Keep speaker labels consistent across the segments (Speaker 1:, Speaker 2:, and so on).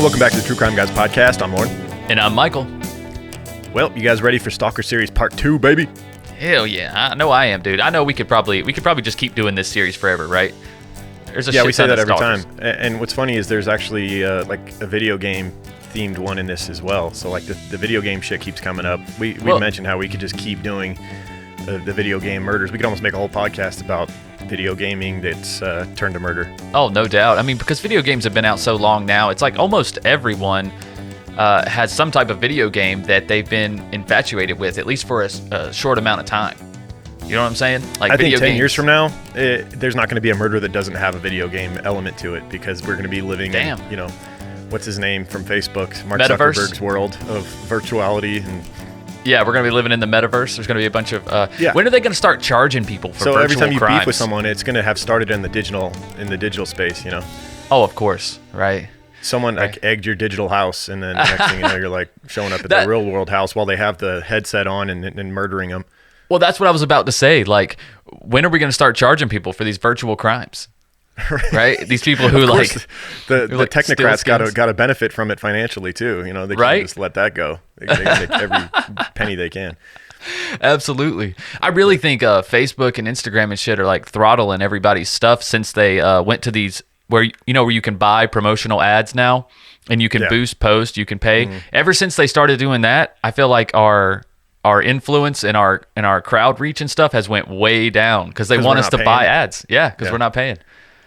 Speaker 1: and welcome back to the True Crime Guys podcast. I'm Lauren.
Speaker 2: And I'm Michael.
Speaker 1: Well, you guys ready for Stalker Series Part 2, baby?
Speaker 2: Hell yeah. I know I am, dude. I know we could probably just keep doing this series forever, right? There's a
Speaker 1: we say that every
Speaker 2: Stalkers.
Speaker 1: time. And what's funny is there's actually like a video game themed one in this as well. So like the video game shit keeps coming up. We mentioned how we could just keep doing the video game murders. We could almost make a whole podcast about video gaming that's turned to murder.
Speaker 2: Oh, no doubt. I mean, because video games have been out so long now, it's like almost everyone has some type of video game that they've been infatuated with, at least for a short amount of time. You know what I'm saying? Like,
Speaker 1: I think 10
Speaker 2: games.
Speaker 1: years from now, there's not going to be a murder that doesn't have a video game element to it, because we're going to be living in, what's his name from Facebook? Mark
Speaker 2: Metaverse?
Speaker 1: Zuckerberg's world of virtuality. And
Speaker 2: yeah, we're going to be living in the metaverse. There's going to be a bunch of... When are they going to start charging people for virtual crimes?
Speaker 1: So every time you beef with someone, it's going to have started in the digital space, you know?
Speaker 2: Oh, of course, right.
Speaker 1: Someone like egged your digital house, and then next thing you know, you're like showing up at the real world house while they have the headset on and murdering them.
Speaker 2: Well, that's what I was about to say. Like, when are we going to start charging people for these virtual crimes? Right? These people who
Speaker 1: the
Speaker 2: like
Speaker 1: technocrats got to benefit from it financially too. You know, they can't just let that go. They make every penny they can.
Speaker 2: Absolutely. I really think Facebook and Instagram and shit are like throttling everybody's stuff since they went to these where you can buy promotional ads now, and you can boost posts, you can pay. Mm-hmm. Ever since they started doing that, I feel like our influence and our crowd reach and stuff has went way down because they want us to buy ads. Yeah, because we're not paying.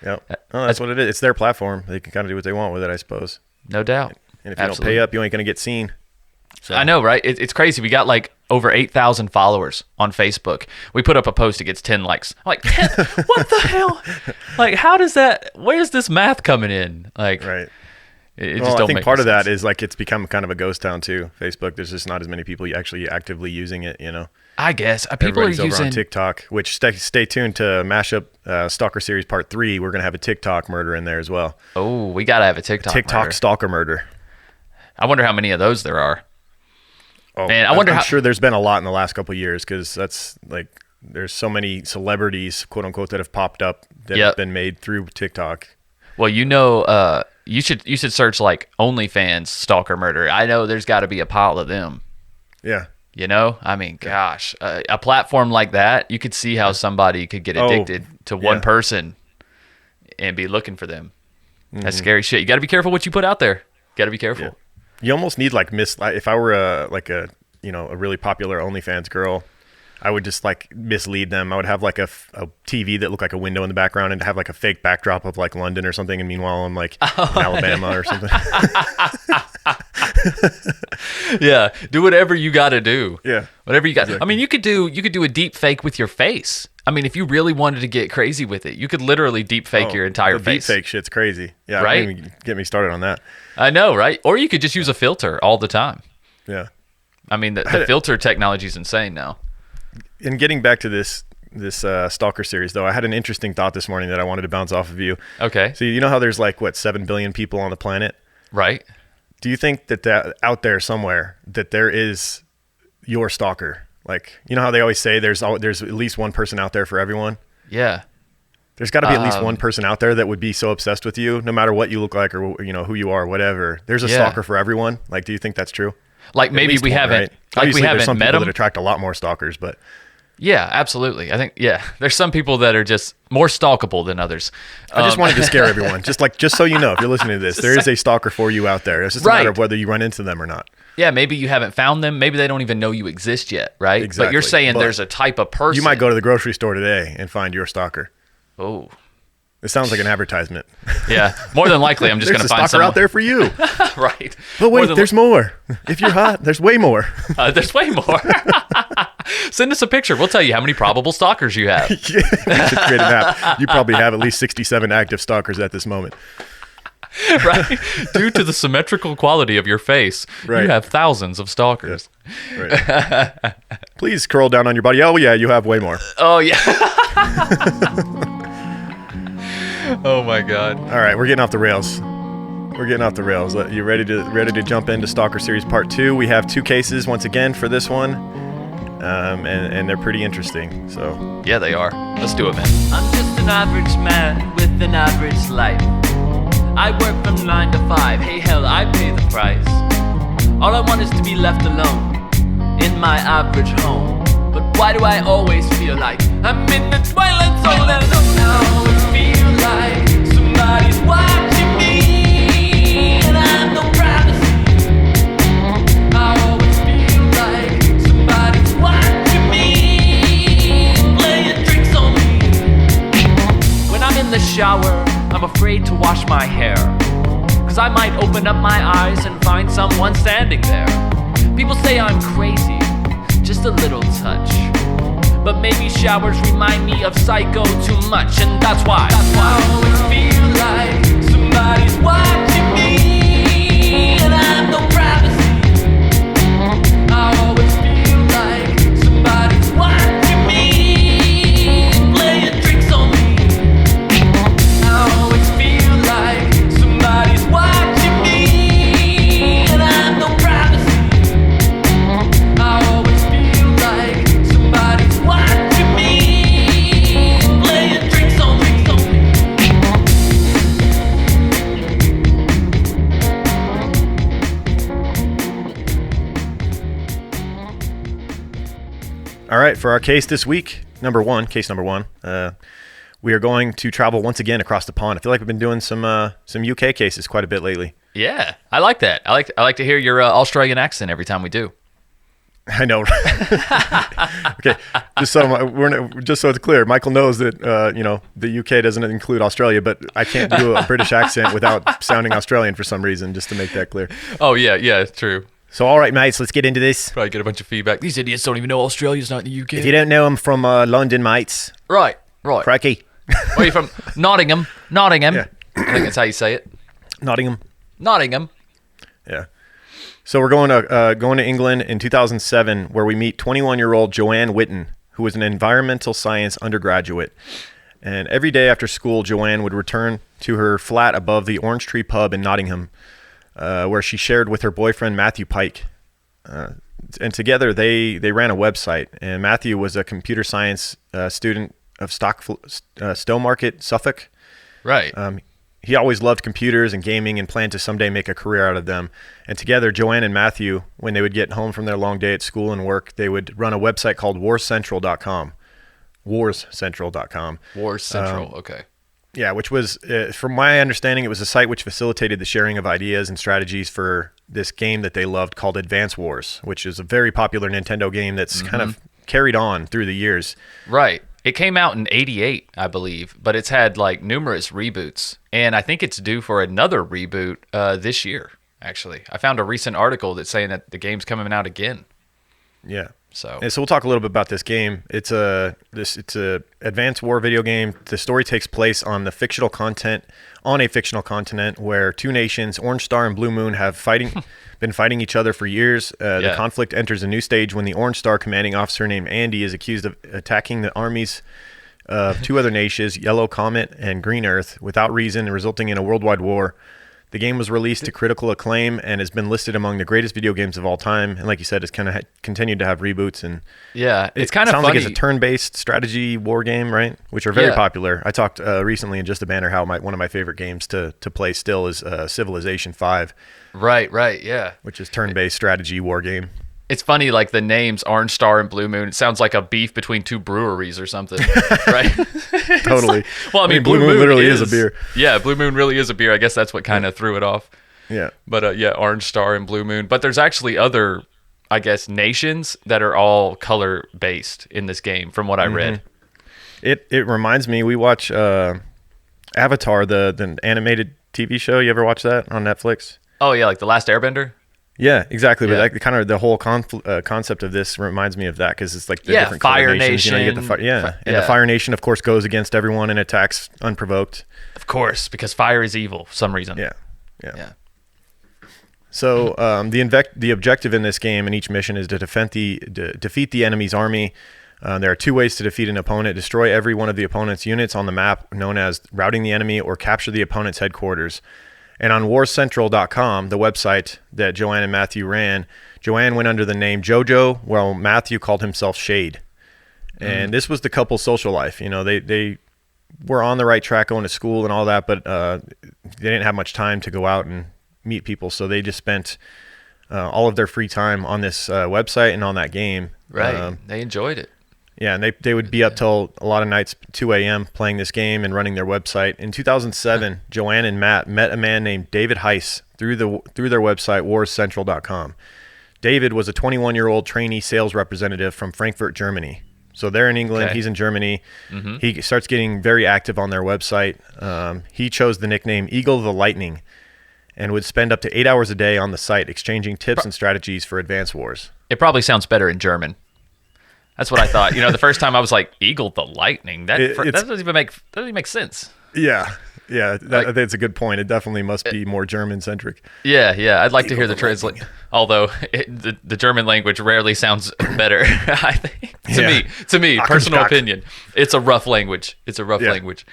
Speaker 1: Yeah, that's what it is. It's their platform. They can kind of do what they want with it, I suppose.
Speaker 2: No doubt.
Speaker 1: And if you don't pay up, you ain't going to get seen. So.
Speaker 2: I know, right? It's crazy. We got like over 8,000 followers on Facebook. We put up a post, it gets 10 likes. I'm like, 10? What the hell? Like, how does that? Where's this math coming in? Like,
Speaker 1: right.
Speaker 2: It just don't
Speaker 1: I think
Speaker 2: make
Speaker 1: part of
Speaker 2: sense.
Speaker 1: that is like it's become kind of a ghost town too. Facebook, there's just not as many people actually actively using it, you know.
Speaker 2: I guess people
Speaker 1: Everybody's
Speaker 2: are using
Speaker 1: over on TikTok, which stay tuned to Mashup Stalker Series Part 3. We're gonna have a TikTok murder in there as well.
Speaker 2: Oh, we gotta have a TikTok murder.
Speaker 1: Stalker murder.
Speaker 2: I wonder how many of those there are.
Speaker 1: Oh,
Speaker 2: man,
Speaker 1: I'm sure there's been a lot in the last couple of years, because that's like there's so many celebrities, quote unquote, that have popped up that have been made through TikTok.
Speaker 2: Well, you should search like OnlyFans stalker murder. I know there's got to be a pile of them.
Speaker 1: Yeah.
Speaker 2: You know, I mean, gosh, a platform like that, you could see how somebody could get addicted to one person and be looking for them. Mm-hmm. That's scary shit. You got to be careful what you put out there. Got to be careful.
Speaker 1: Yeah. You almost need like if I were a really popular OnlyFans girl, I would just like mislead them. I would have like a TV that looked like a window in the background and have like a fake backdrop of like London or something. And meanwhile, I'm like in Alabama or something.
Speaker 2: Yeah. Do whatever you got to do.
Speaker 1: Yeah.
Speaker 2: Whatever you got.
Speaker 1: Exactly.
Speaker 2: I mean, you could do a deep fake with your face. I mean, if you really wanted to get crazy with it, you could literally deep fake your entire face.
Speaker 1: Deep fake shit's crazy. Yeah.
Speaker 2: Right.
Speaker 1: Don't even get me started on that.
Speaker 2: I know, right? Or you could just use a filter all the time.
Speaker 1: Yeah.
Speaker 2: I mean, the filter technology is insane now.
Speaker 1: And getting back to this Stalker series, though, I had an interesting thought this morning that I wanted to bounce off of you.
Speaker 2: Okay.
Speaker 1: So you know how there's like 7 billion people on the planet?
Speaker 2: Right.
Speaker 1: Do you think that out there somewhere that there is your stalker? Like, you know how they always say there's at least one person out there for everyone?
Speaker 2: Yeah.
Speaker 1: There's got to be at least one person out there that would be so obsessed with you, no matter what you look like or who you are, whatever. There's a stalker for everyone. Like, do you think that's true?
Speaker 2: Like maybe we haven't,
Speaker 1: right?
Speaker 2: like
Speaker 1: Obviously,
Speaker 2: we haven't
Speaker 1: there's some
Speaker 2: met
Speaker 1: people
Speaker 2: them.
Speaker 1: that attract a lot more stalkers, but
Speaker 2: yeah, absolutely. I think there's some people that are just more stalkable than others.
Speaker 1: I just wanted to scare everyone, just so you know, if you're listening to this, there is a stalker for you out there. It's just a matter of whether you run into them or not.
Speaker 2: Yeah, maybe you haven't found them. Maybe they don't even know you exist yet, right?
Speaker 1: Exactly.
Speaker 2: But you're saying there's a type of person.
Speaker 1: You might go to the grocery store today and find your stalker.
Speaker 2: Oh.
Speaker 1: It sounds like an advertisement.
Speaker 2: Yeah, more than likely, I'm just going to find
Speaker 1: someone out there for you.
Speaker 2: Right.
Speaker 1: But wait, there's more. If you're hot, there's way more.
Speaker 2: There's way more. Send us a picture. We'll tell you how many probable stalkers you have.
Speaker 1: Yeah, you should create an app. You probably have at least 67 active stalkers at this moment.
Speaker 2: Right. Due to the symmetrical quality of your face, you have thousands of stalkers.
Speaker 1: Yeah. Right. Please curl down on your body. Oh yeah, you have way more.
Speaker 2: Oh yeah. Oh my God.
Speaker 1: All right, we're getting off the rails. You ready to jump into Stalker Series Part 2? We have 2 cases once again for this one, and they're pretty interesting. So
Speaker 2: yeah, they are. Let's do it, man.
Speaker 3: I'm just an average man with an average life.
Speaker 2: I work from 9 to 5. Hey, hell, I pay the price. All I want is to be left alone in my average home. But why do I always feel like I'm in the twilight zone? And I always feel like somebody's watching me, and I have no privacy. I always feel like somebody's watching me, playing tricks on me. When I'm in the shower, I'm afraid to wash my hair, 'cause I might open up my eyes and find someone standing there. People say I'm crazy, just a little touch, but maybe showers remind me of Psycho too much, and that's why I always feel like somebody's watching me, and I have no privacy. I always feel like somebody's watching me, playing tricks on me. I always feel like somebody's watching me, and I have no privacy. I always feel like somebody's watching me, playing tricks on me.
Speaker 1: All right, for our case this week, case number one, we are going to travel once again across the pond. I feel like we've been doing some UK cases quite a bit lately.
Speaker 2: Yeah, I like that. I like to hear your Australian accent every time we do.
Speaker 1: I know. Okay, just so it's clear, Michael knows that the UK doesn't include Australia, but I can't do a British accent without sounding Australian for some reason. Just to make that clear.
Speaker 2: Oh yeah, it's true.
Speaker 1: So all right, mates, let's get into this.
Speaker 2: Probably get a bunch of feedback. These idiots don't even know Australia's not in the UK.
Speaker 1: If you don't know, I'm from London, mates.
Speaker 2: Right.
Speaker 1: Cracky.
Speaker 2: Where are you from? Nottingham.
Speaker 1: Yeah.
Speaker 2: I think that's how you say it.
Speaker 1: Nottingham. Yeah. So we're going to England in 2007, where we meet 21-year-old Joanne Whitten, who was an environmental science undergraduate. And every day after school, Joanne would return to her flat above the Orange Tree Pub in Nottingham, where she shared with her boyfriend Matthew Pike. And together they ran a website. And Matthew was a computer science student of Stowmarket, Suffolk.
Speaker 2: Right.
Speaker 1: He always loved computers and gaming and planned to someday make a career out of them. And together, Joanne and Matthew, when they would get home from their long day at school and work, they would run a website called warscentral.com. Warscentral.com.
Speaker 2: Wars Central, okay.
Speaker 1: Yeah, which was, from my understanding, it was a site which facilitated the sharing of ideas and strategies for this game that they loved called Advance Wars, which is a very popular Nintendo game that's kind of carried on through the years.
Speaker 2: Right. It came out in 88, I believe, but it's had like numerous reboots, and I think it's due for another reboot this year, actually. I found a recent article that's saying that the game's coming out again.
Speaker 1: Yeah.
Speaker 2: So
Speaker 1: we'll talk a little bit about this game. It's a advanced war video game. The story takes place on a fictional continent where two nations, Orange Star and Blue Moon, have been fighting each other for years. The conflict enters a new stage when the Orange Star commanding officer named Andy is accused of attacking the armies of two other nations, Yellow Comet and Green Earth, without reason, resulting in a worldwide war. The game was released to critical acclaim and has been listed among the greatest video games of all time. And like you said, it's kind of continued to have reboots. And
Speaker 2: yeah, it's kind of
Speaker 1: sounds
Speaker 2: funny.
Speaker 1: like it's a turn-based strategy war game, right? Which are very popular. I talked recently in Just a Banner how one of my favorite games to play still is Civilization 5.
Speaker 2: Right, yeah.
Speaker 1: Which is turn-based strategy war game.
Speaker 2: It's funny, like the names Orange Star and Blue Moon. It sounds like a beef between two breweries or something, right?
Speaker 1: Totally.
Speaker 2: Like, well, I mean, Blue Moon
Speaker 1: literally is a beer.
Speaker 2: Yeah, Blue Moon really is a beer. I guess that's what kind of threw it off.
Speaker 1: Yeah.
Speaker 2: But Orange Star and Blue Moon. But there's actually other, I guess, nations that are all color based in this game, from what I read.
Speaker 1: It reminds me. We watch Avatar, the animated TV show. You ever watch that on Netflix?
Speaker 2: Oh yeah, like The Last Airbender.
Speaker 1: Yeah, exactly. Yeah. But like, kind of the whole concept of this reminds me of that, because it's like the different
Speaker 2: Fire
Speaker 1: nations.
Speaker 2: Nation.
Speaker 1: You get the the Fire Nation, of course, goes against everyone and attacks unprovoked.
Speaker 2: Of course, because fire is evil for some reason.
Speaker 1: Yeah. So the objective in this game and each mission is to defeat the enemy's army. There are two ways to defeat an opponent: destroy every one of the opponent's units on the map, known as routing the enemy, or capture the opponent's headquarters. And on warscentral.com, the website that Joanne and Matthew ran, Joanne went under the name JoJo, while Matthew called himself Shade. And this was the couple's social life. You know, they were on the right track going to school and all that, but they didn't have much time to go out and meet people, so they just spent all of their free time on this website and on that game.
Speaker 2: Right. They enjoyed it.
Speaker 1: Yeah, and they would be up till a lot of nights, 2 a.m., playing this game and running their website. In 2007, Joanne and Matt met a man named David Heiss through their website, warscentral.com. David was a 21-year-old trainee sales representative from Frankfurt, Germany. So they're in England, he's in Germany. Mm-hmm. He starts getting very active on their website. He chose the nickname Eagle the Lightning and would spend up to 8 hours a day on the site exchanging tips and strategies for advanced wars.
Speaker 2: It probably sounds better in German. That's what I thought. The first time I was like, Eagle the Lightning. That doesn't even make sense.
Speaker 1: Yeah. I think it's a good point. It definitely must be more German-centric.
Speaker 2: Yeah. I'd like to hear the translate. Although the German language rarely sounds better, I think. To me, personal opinion, it's a rough language. Language.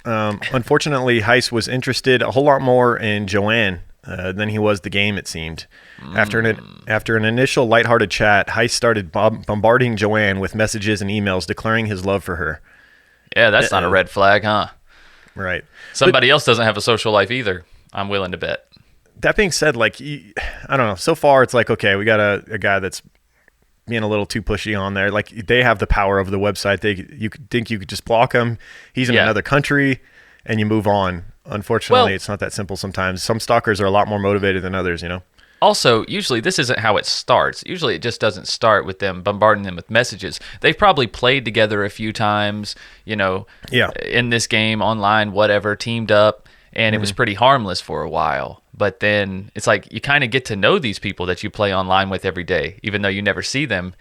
Speaker 1: Unfortunately, Heiss was interested a whole lot more in Joanne than he was the game, it seemed. After an initial lighthearted chat, Heiss started bombarding Joanne with messages and emails declaring his love for her.
Speaker 2: Yeah, that's not a red flag, huh?
Speaker 1: Right.
Speaker 2: Somebody else doesn't have a social life either, I'm willing to bet.
Speaker 1: That being said, I don't know. So far, it's like, okay, we got a guy that's being a little too pushy on there. Like, they have the power of the website. You could think you could just block him. He's in another country, and you move on. Unfortunately, it's not that simple sometimes. Some stalkers are a lot more motivated than others,
Speaker 2: Also, usually this isn't how it starts. Usually it just doesn't start with them bombarding them with messages. They've probably played together a few times, in this game, online, whatever, teamed up, and it was pretty harmless for a while. But then it's like you kind of get to know these people that you play online with every day, even though you never see them.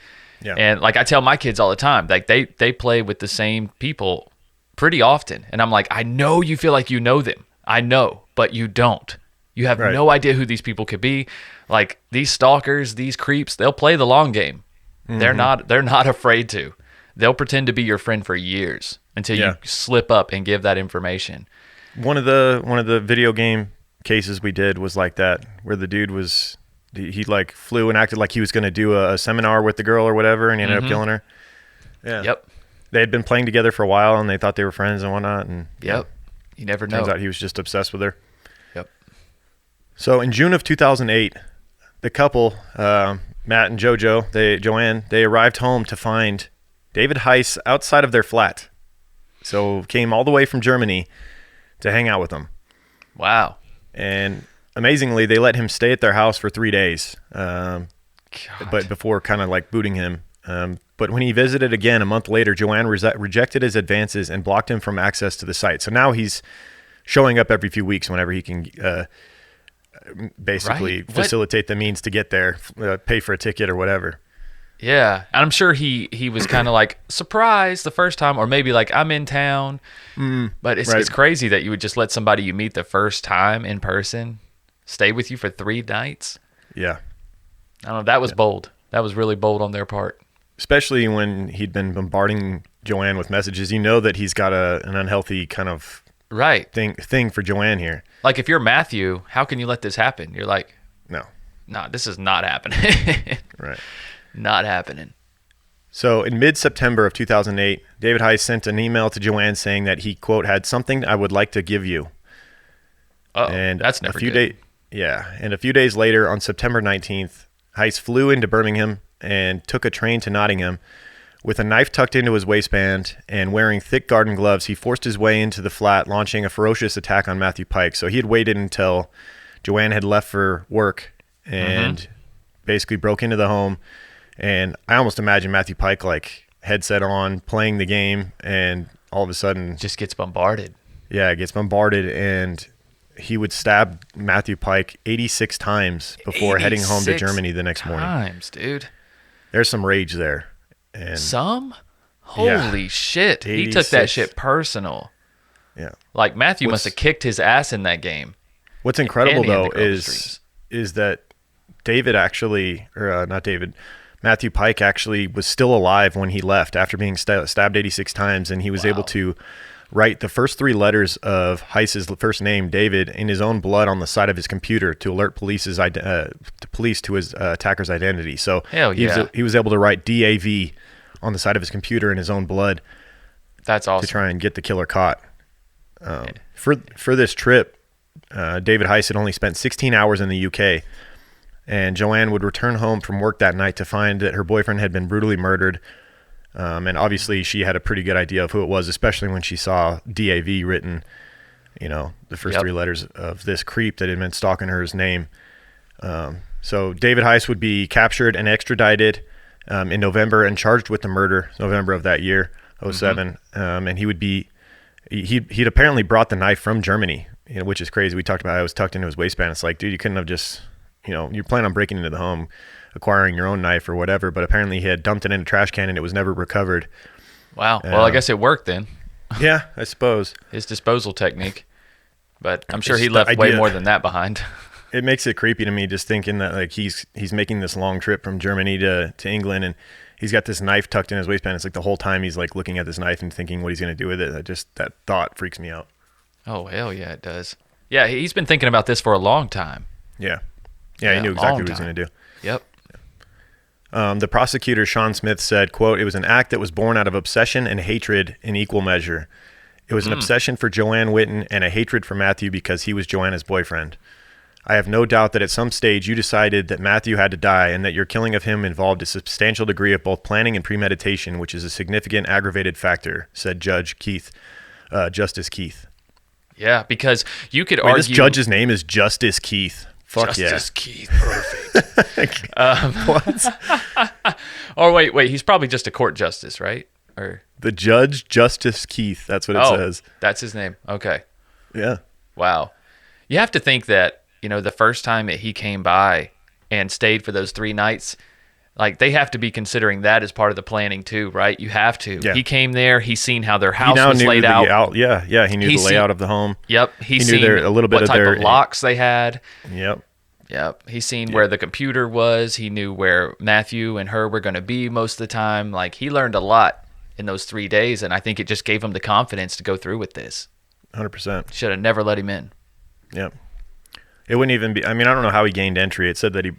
Speaker 2: Yeah. And like I tell my kids all the time, like they play with the same people pretty often. And I'm like, I know you feel like you know them. I know, but you don't. You have no idea who these people could be. Like these stalkers, these creeps, they'll play the long game. Mm-hmm. They're not afraid to. They'll pretend to be your friend for years until you slip up and give that information.
Speaker 1: One of the video game cases we did was like that, where the dude was he like flew and acted like he was going to do a seminar with the girl or whatever, and he ended up killing her. Yeah.
Speaker 2: Yep.
Speaker 1: They had been playing together for a while, and they thought they were friends and whatnot. And
Speaker 2: you never know.
Speaker 1: Turns out he was just obsessed with her.
Speaker 2: Yep.
Speaker 1: So in June of 2008, the couple, Matt and Joanne, they arrived home to find David Heiss outside of their flat. So came all the way from Germany to hang out with them.
Speaker 2: Wow.
Speaker 1: And amazingly, they let him stay at their house for 3 days, but before kind of like booting him. But when he visited again a month later, Joanne rejected his advances and blocked him from access to the site. So now he's showing up every few weeks whenever he can basically facilitate the means to get there, pay for a ticket or whatever.
Speaker 2: Yeah, and I'm sure he was kind of like surprised the first time, or maybe like I'm in town. But it's crazy that you would just let somebody you meet the first time in person stay with you for 3 nights.
Speaker 1: Yeah,
Speaker 2: I don't know. That was bold. That was really bold on their part.
Speaker 1: Especially when he'd been bombarding Joanne with messages. You know that he's got an unhealthy kind of thing for Joanne here.
Speaker 2: Like if you're Matthew, how can you let this happen? You're like,
Speaker 1: no,
Speaker 2: this is not happening.
Speaker 1: Right.
Speaker 2: Not happening.
Speaker 1: So in mid-September of 2008, David Heiss sent an email to Joanne saying that he, quote, had something I would like to give you.
Speaker 2: And that's never good.
Speaker 1: And a few days later, on September 19th, Heiss flew into Birmingham and took a train to Nottingham. With a knife tucked into his waistband and wearing thick garden gloves, he forced his way into the flat, launching a ferocious attack on Matthew Pike. So he had waited until Joanne had left for work and basically broke into the home. And I almost imagine Matthew Pike, like, headset on, playing the game, and all of a sudden...
Speaker 2: just gets bombarded.
Speaker 1: Yeah, gets bombarded, and he would stab Matthew Pike 86 times before heading home to Germany the next morning.
Speaker 2: Dude.
Speaker 1: There's some rage there. And
Speaker 2: Holy shit. 86. He took that shit personal.
Speaker 1: Yeah.
Speaker 2: Like, Matthew must have kicked his ass in that game.
Speaker 1: What's incredible, though, is that David actually... or not David... Matthew Pike actually was still alive when he left after being stabbed 86 times, and he was able to write the first 3 letters of Heiss's first name, David, in his own blood on the side of his computer to alert police to his attacker's identity. So he was able to write DAV on the side of his computer in his own blood
Speaker 2: That's awesome.
Speaker 1: to try and get the killer caught. For this trip, David Heiss had only spent 16 hours in the UK, and Joanne would return home from work that night to find that her boyfriend had been brutally murdered. And obviously she had a pretty good idea of who it was, especially when she saw DAV written, the first three letters of this creep that had been stalking her's name. So David Heiss would be captured and extradited in November and charged with the murder, November of that year, 2007. And he'd apparently brought the knife from Germany, which is crazy. We talked about it was tucked into his waistband. It's like, dude, you couldn't have just, you're planning on breaking into the home, acquiring your own knife or whatever, but apparently he had dumped it in a trash can and it was never recovered.
Speaker 2: Wow. Well, I guess it worked then.
Speaker 1: Yeah, I suppose.
Speaker 2: His disposal technique. But I'm sure he left way more than that behind.
Speaker 1: It makes it creepy to me just thinking that like he's making this long trip from Germany to England, and he's got this knife tucked in his waistband. It's like the whole time he's like looking at this knife and thinking what he's going to do with it. That thought freaks me out.
Speaker 2: Oh, hell yeah, it does. Yeah, he's been thinking about this for a long time.
Speaker 1: Yeah, he knew exactly what he was going to do.
Speaker 2: Yep.
Speaker 1: The prosecutor, Sean Smith, said, quote, "It was an act that was born out of obsession and hatred in equal measure. It was an obsession for Joanne Whitten and a hatred for Matthew because he was Joanna's boyfriend. I have no doubt that at some stage you decided that Matthew had to die and that your killing of him involved a substantial degree of both planning and premeditation, which is a significant aggravated factor," said Justice Keith.
Speaker 2: Yeah, because you could argue...
Speaker 1: This judge's name is Justice Keith. Fuck
Speaker 2: Justice
Speaker 1: yeah.
Speaker 2: Keith, perfect.
Speaker 1: What?
Speaker 2: Or wait, he's probably just a court justice, right? Or
Speaker 1: the judge, Justice Keith. That's what it says.
Speaker 2: That's his name. Okay.
Speaker 1: Yeah.
Speaker 2: Wow. You have to think that, the first time that he came by and stayed for those 3 nights, like they have to be considering that as part of the planning too, right? You have to.
Speaker 1: Yeah.
Speaker 2: He came there. He's seen how their house was laid out.
Speaker 1: Yeah. He knew the layout of the home.
Speaker 2: Yep.
Speaker 1: He knew a little bit
Speaker 2: what
Speaker 1: of
Speaker 2: type of locks they had.
Speaker 1: Yep.
Speaker 2: He's seen where the computer was. He knew where Matthew and her were going to be most of the time. Like he learned a lot in those 3 days, and I think it just gave him the confidence to go through with this.
Speaker 1: 100%.
Speaker 2: Should have never let him in.
Speaker 1: Yep. It wouldn't even be. I mean, I don't know how he gained entry. It said that he.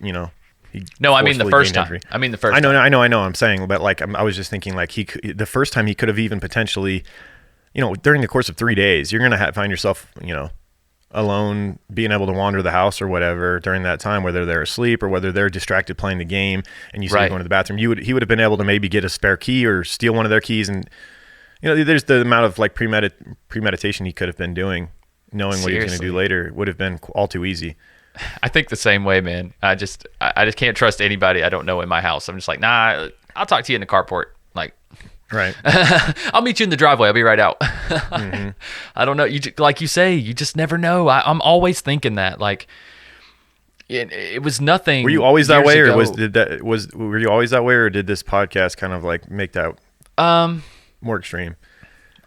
Speaker 2: No, I mean the first time.
Speaker 1: I know. I'm saying, but like I was just thinking, like the first time he could have even potentially, during the course of 3 days, you're gonna find yourself, alone, being able to wander the house or whatever during that time, whether they're asleep or whether they're distracted playing the game, and you see him going to the bathroom. He would have been able to maybe get a spare key or steal one of their keys, and there's the amount of like premeditation he could have been doing. Knowing what he was going to do later would have been all too easy.
Speaker 2: I think the same way, man. I just can't trust anybody I don't know in my house. I'm just like, nah, I'll talk to you in the carport. Like,
Speaker 1: right.
Speaker 2: I'll meet you in the driveway. I'll be right out. Mm-hmm. I don't know. Like you say, you just never know. I'm always thinking that. Like, it was nothing.
Speaker 1: Were you always that way, or were you always that way, or did this podcast kind of like make that more extreme?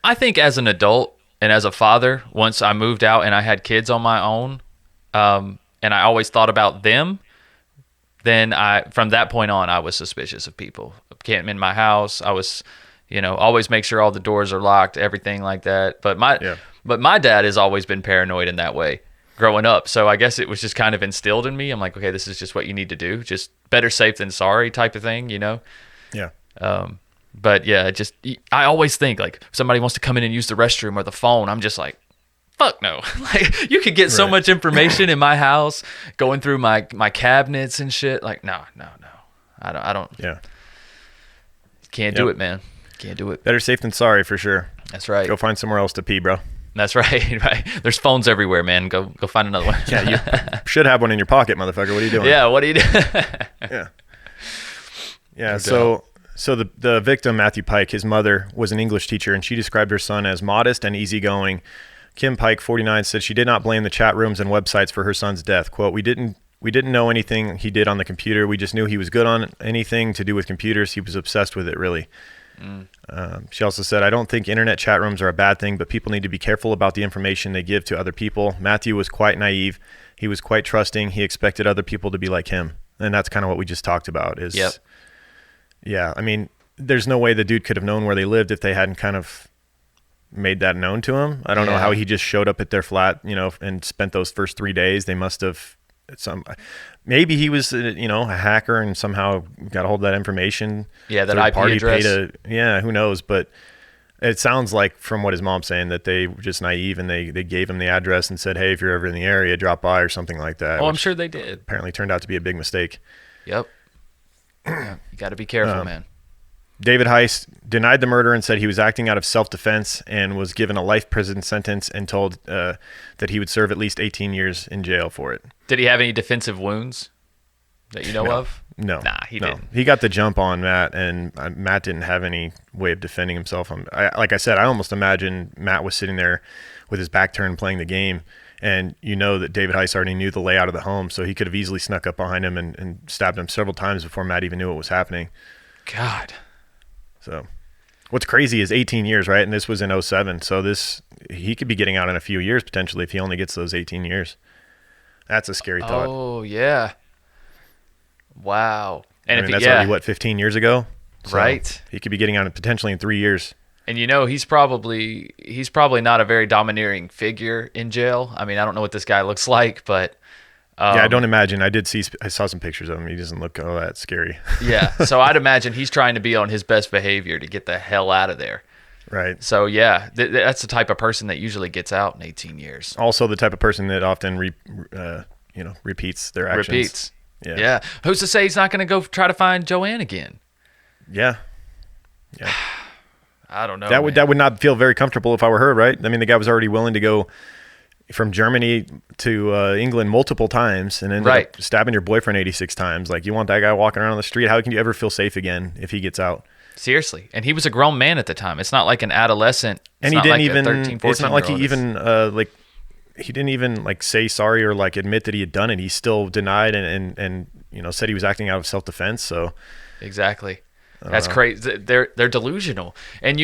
Speaker 2: I think as an adult. And as a father, once I moved out and I had kids on my own, and I always thought about them, then from that point on, I was suspicious of people. Can't in my house. I was, always make sure all the doors are locked, everything like that. But my dad has always been paranoid in that way growing up. So I guess it was just kind of instilled in me. I'm like, okay, this is just what you need to do. Just better safe than sorry type of thing,
Speaker 1: Yeah.
Speaker 2: But yeah, I always think like if somebody wants to come in and use the restroom or the phone, I'm just like, fuck no. Like you could get so much information in my house going through my cabinets and shit. Like, no. I don't.
Speaker 1: Yeah.
Speaker 2: Can't do it, man. Can't do it.
Speaker 1: Better safe than sorry for sure.
Speaker 2: That's right.
Speaker 1: Go find somewhere else to pee, bro.
Speaker 2: That's right. Right. There's phones everywhere, man. Go find another one.
Speaker 1: Yeah, you should have one in your pocket, motherfucker. What are you doing?
Speaker 2: Yeah, what are you doing?
Speaker 1: Yeah. Yeah, So the victim, Matthew Pike, his mother was an English teacher, and she described her son as modest and easygoing. Kim Pike, 49, said she did not blame the chat rooms and websites for her son's death. Quote, we didn't know anything he did on the computer. We just knew he was good on anything to do with computers. He was obsessed with it, really. She also said, I don't think internet chat rooms are a bad thing, but people need to be careful about the information they give to other people. Matthew was quite naive. He was quite trusting. He expected other people to be like him. And that's kind of what we just talked about is...
Speaker 2: Yep.
Speaker 1: Yeah, I mean, there's no way the dude could have known where they lived if they hadn't kind of made that known to him. I don't know how he just showed up at their flat, and spent those first 3 days. They must have maybe he was, a hacker and somehow got a hold of that information.
Speaker 2: Yeah, that IP address.
Speaker 1: who knows? But It sounds like, from what his mom's saying, that they were just naive and they gave him the address and said, hey, if you're ever in the area, drop by or something like that.
Speaker 2: Oh, I'm sure they did.
Speaker 1: Apparently turned out to be a big mistake.
Speaker 2: Yep. You got to be careful, man.
Speaker 1: David Heist denied the murder and said he was acting out of self-defense and was given a life prison sentence and told that he would serve at least 18 years in jail for it.
Speaker 2: Did he have any defensive wounds that you know of?
Speaker 1: No.
Speaker 2: Nah, he didn't.
Speaker 1: He got the jump on Matt, and Matt didn't have any way of defending himself. Like I said, I almost imagine Matt was sitting there with his back turned playing the game, and you know that David Heiss already knew the layout of the home, so he could have easily snuck up behind him and stabbed him several times before Matt even knew what was happening.
Speaker 2: God.
Speaker 1: So what's crazy is 18 years, right? And this was in 07, so he could be getting out in a few years potentially if he only gets those 18 years. That's a scary thought.
Speaker 2: Oh, yeah. Wow. And
Speaker 1: that's already, 15 years ago? So
Speaker 2: right.
Speaker 1: He could be getting out potentially in 3 years.
Speaker 2: And he's probably not a very domineering figure in jail. I mean, I don't know what this guy looks like, but
Speaker 1: yeah, I don't imagine. I saw some pictures of him. He doesn't look that scary.
Speaker 2: Yeah. So I'd imagine he's trying to be on his best behavior to get the hell out of there.
Speaker 1: Right.
Speaker 2: So yeah, that's the type of person that usually gets out in 18 years.
Speaker 1: Also the type of person that often repeats their actions.
Speaker 2: Repeats. Yeah. Who's to say he's not going to go try to find Joanne again?
Speaker 1: Yeah.
Speaker 2: I don't know.
Speaker 1: That would not feel very comfortable if I were her, right? I mean, the guy was already willing to go from Germany to England multiple times and ended up stabbing your boyfriend 86 times. Like, you want that guy walking around on the street? How can you ever feel safe again if he gets out?
Speaker 2: Seriously. And he was a grown man at the time. It's not like an adolescent.
Speaker 1: And he didn't even, it's not like he even, he didn't even say sorry or admit that he had done it. He still denied and said he was acting out of self-defense. So
Speaker 2: exactly. That's crazy. They're delusional. And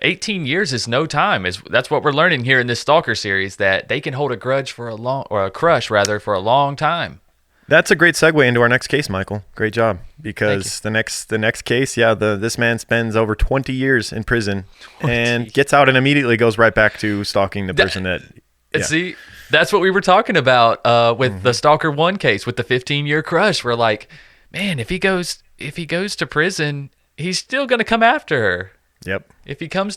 Speaker 2: 18 years is no time. That's what we're learning here in this Stalker series, that they can hold a grudge for a crush for a long time.
Speaker 1: That's a great segue into our next case, Michael. Great job. Because the next case, this man spends over 20 years in prison and gets out and immediately goes right back to stalking the person that. Yeah.
Speaker 2: See, that's what we were talking about with the Stalker 1 case with the 15-year crush. We're like, man, if he goes to prison, he's still going to come after her.
Speaker 1: Yep.
Speaker 2: If he goes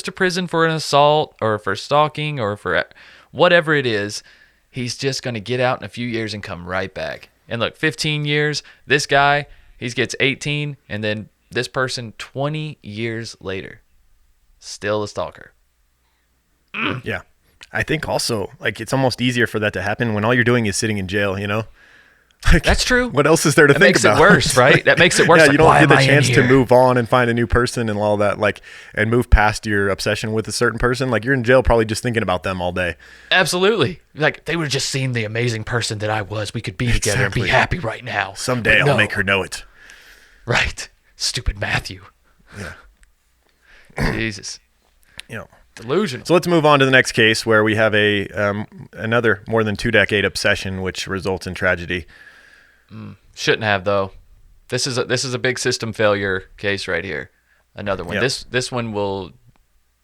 Speaker 2: to prison for an assault or for stalking or for whatever it is, he's just going to get out in a few years and come right back. And look, 15 years, this guy, he gets 18, and then this person 20 years later, still a stalker.
Speaker 1: Yeah. I think also, it's almost easier for that to happen when all you're doing is sitting in jail,
Speaker 2: That's true.
Speaker 1: What else is there to think about?
Speaker 2: That makes it worse, right? That makes it worse.
Speaker 1: Yeah, you don't get the chance to move on and find a new person and all that, and move past your obsession with a certain person. You're in jail probably just thinking about them all day.
Speaker 2: Absolutely. They would have just seen the amazing person that I was. We could be together and be happy right now.
Speaker 1: Someday I'll make her know it.
Speaker 2: Right. Stupid Matthew.
Speaker 1: Yeah.
Speaker 2: Jesus. Delusional.
Speaker 1: So let's move on to the next case where we have another more than 2-decade obsession which results in tragedy.
Speaker 2: Shouldn't have, though. This is a big system failure case right here. Another one. Yep. This one will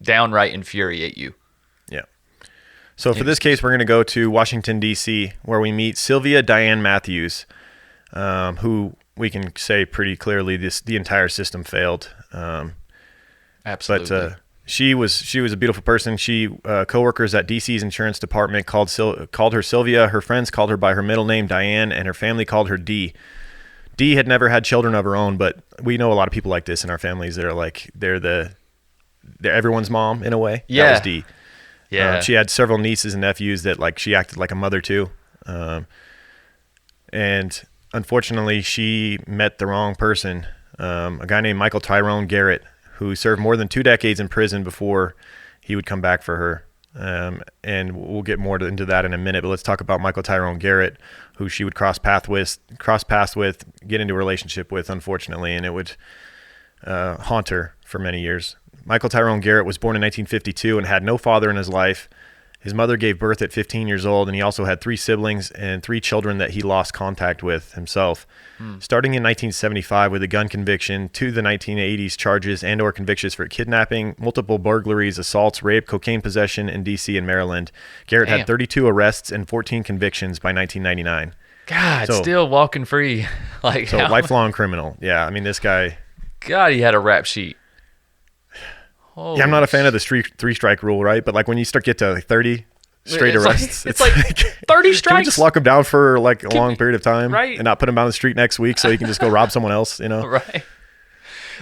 Speaker 2: downright infuriate you.
Speaker 1: Yeah. So for this case, we're going to go to Washington, D.C., where we meet Sylvia Diane Matthews, who we can say pretty clearly the entire system failed.
Speaker 2: Absolutely.
Speaker 1: But she was a beautiful person. She coworkers at DC's insurance department called her Sylvia. Her friends called her by her middle name Diane, and her family called her Dee. Dee had never had children of her own, but we know a lot of people like this in our families that are they're everyone's mom in a way.
Speaker 2: Yeah,
Speaker 1: that was Dee.
Speaker 2: Yeah,
Speaker 1: she had several nieces and nephews that she acted like a mother to, and unfortunately she met the wrong person. A guy named Michael Tyrone Garrett, who served more than 2 decades in prison before he would come back for her. And we'll get more into that in a minute, but let's talk about Michael Tyrone Garrett, who she would cross paths with, get into a relationship with, unfortunately, and it would haunt her for many years. Michael Tyrone Garrett was born in 1952 and had no father in his life. His mother gave birth at 15 years old, and he also had 3 siblings and 3 children that he lost contact with himself. Starting in 1975 with a gun conviction to the 1980s charges and or convictions for kidnapping, multiple burglaries, assaults, rape, cocaine possession in D.C. and Maryland. Garrett had 32 arrests and 14 convictions by 1999.
Speaker 2: God, still walking free.
Speaker 1: Lifelong criminal. Yeah, I mean, this guy...
Speaker 2: God, he had a rap sheet. Holy
Speaker 1: Yeah, I'm not a fan of the three-strike rule, right? But like when you get to like 30 straight arrests,
Speaker 2: it's like 30 strikes.
Speaker 1: Can we just lock him down for like a long period of time,
Speaker 2: right?
Speaker 1: And not put him on the street next week so he can just go rob someone else,
Speaker 2: Right.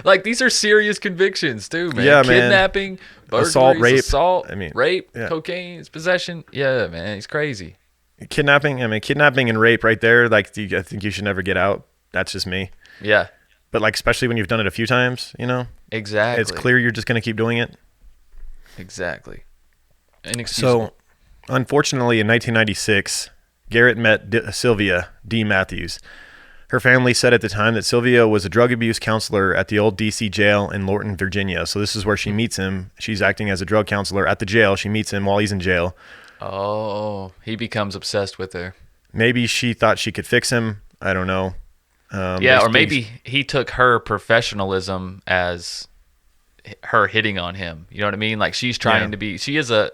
Speaker 2: Like these are serious convictions too, man.
Speaker 1: Yeah,
Speaker 2: Kidnapping, burglary, assault, rape,
Speaker 1: yeah.
Speaker 2: cocaine, possession. Yeah, man, he's crazy.
Speaker 1: Kidnapping and rape right there. Like, I think you should never get out. That's just me.
Speaker 2: Yeah.
Speaker 1: But like, especially when you've done it a few times,
Speaker 2: Exactly.
Speaker 1: It's clear you're just going to keep doing it.
Speaker 2: Exactly. Inexcusable.
Speaker 1: So, unfortunately, in 1996, Garrett met Sylvia D. Matthews. Her family said at the time that Sylvia was a drug abuse counselor at the old D.C. jail in Lorton, Virginia. So this is where she meets him. She's acting as a drug counselor at the jail. She meets him while he's in jail.
Speaker 2: Oh, he becomes obsessed with her.
Speaker 1: Maybe she thought she could fix him. I don't know.
Speaker 2: Or maybe he took her professionalism as her hitting on him. You know what I mean? Like she's trying to be. She is a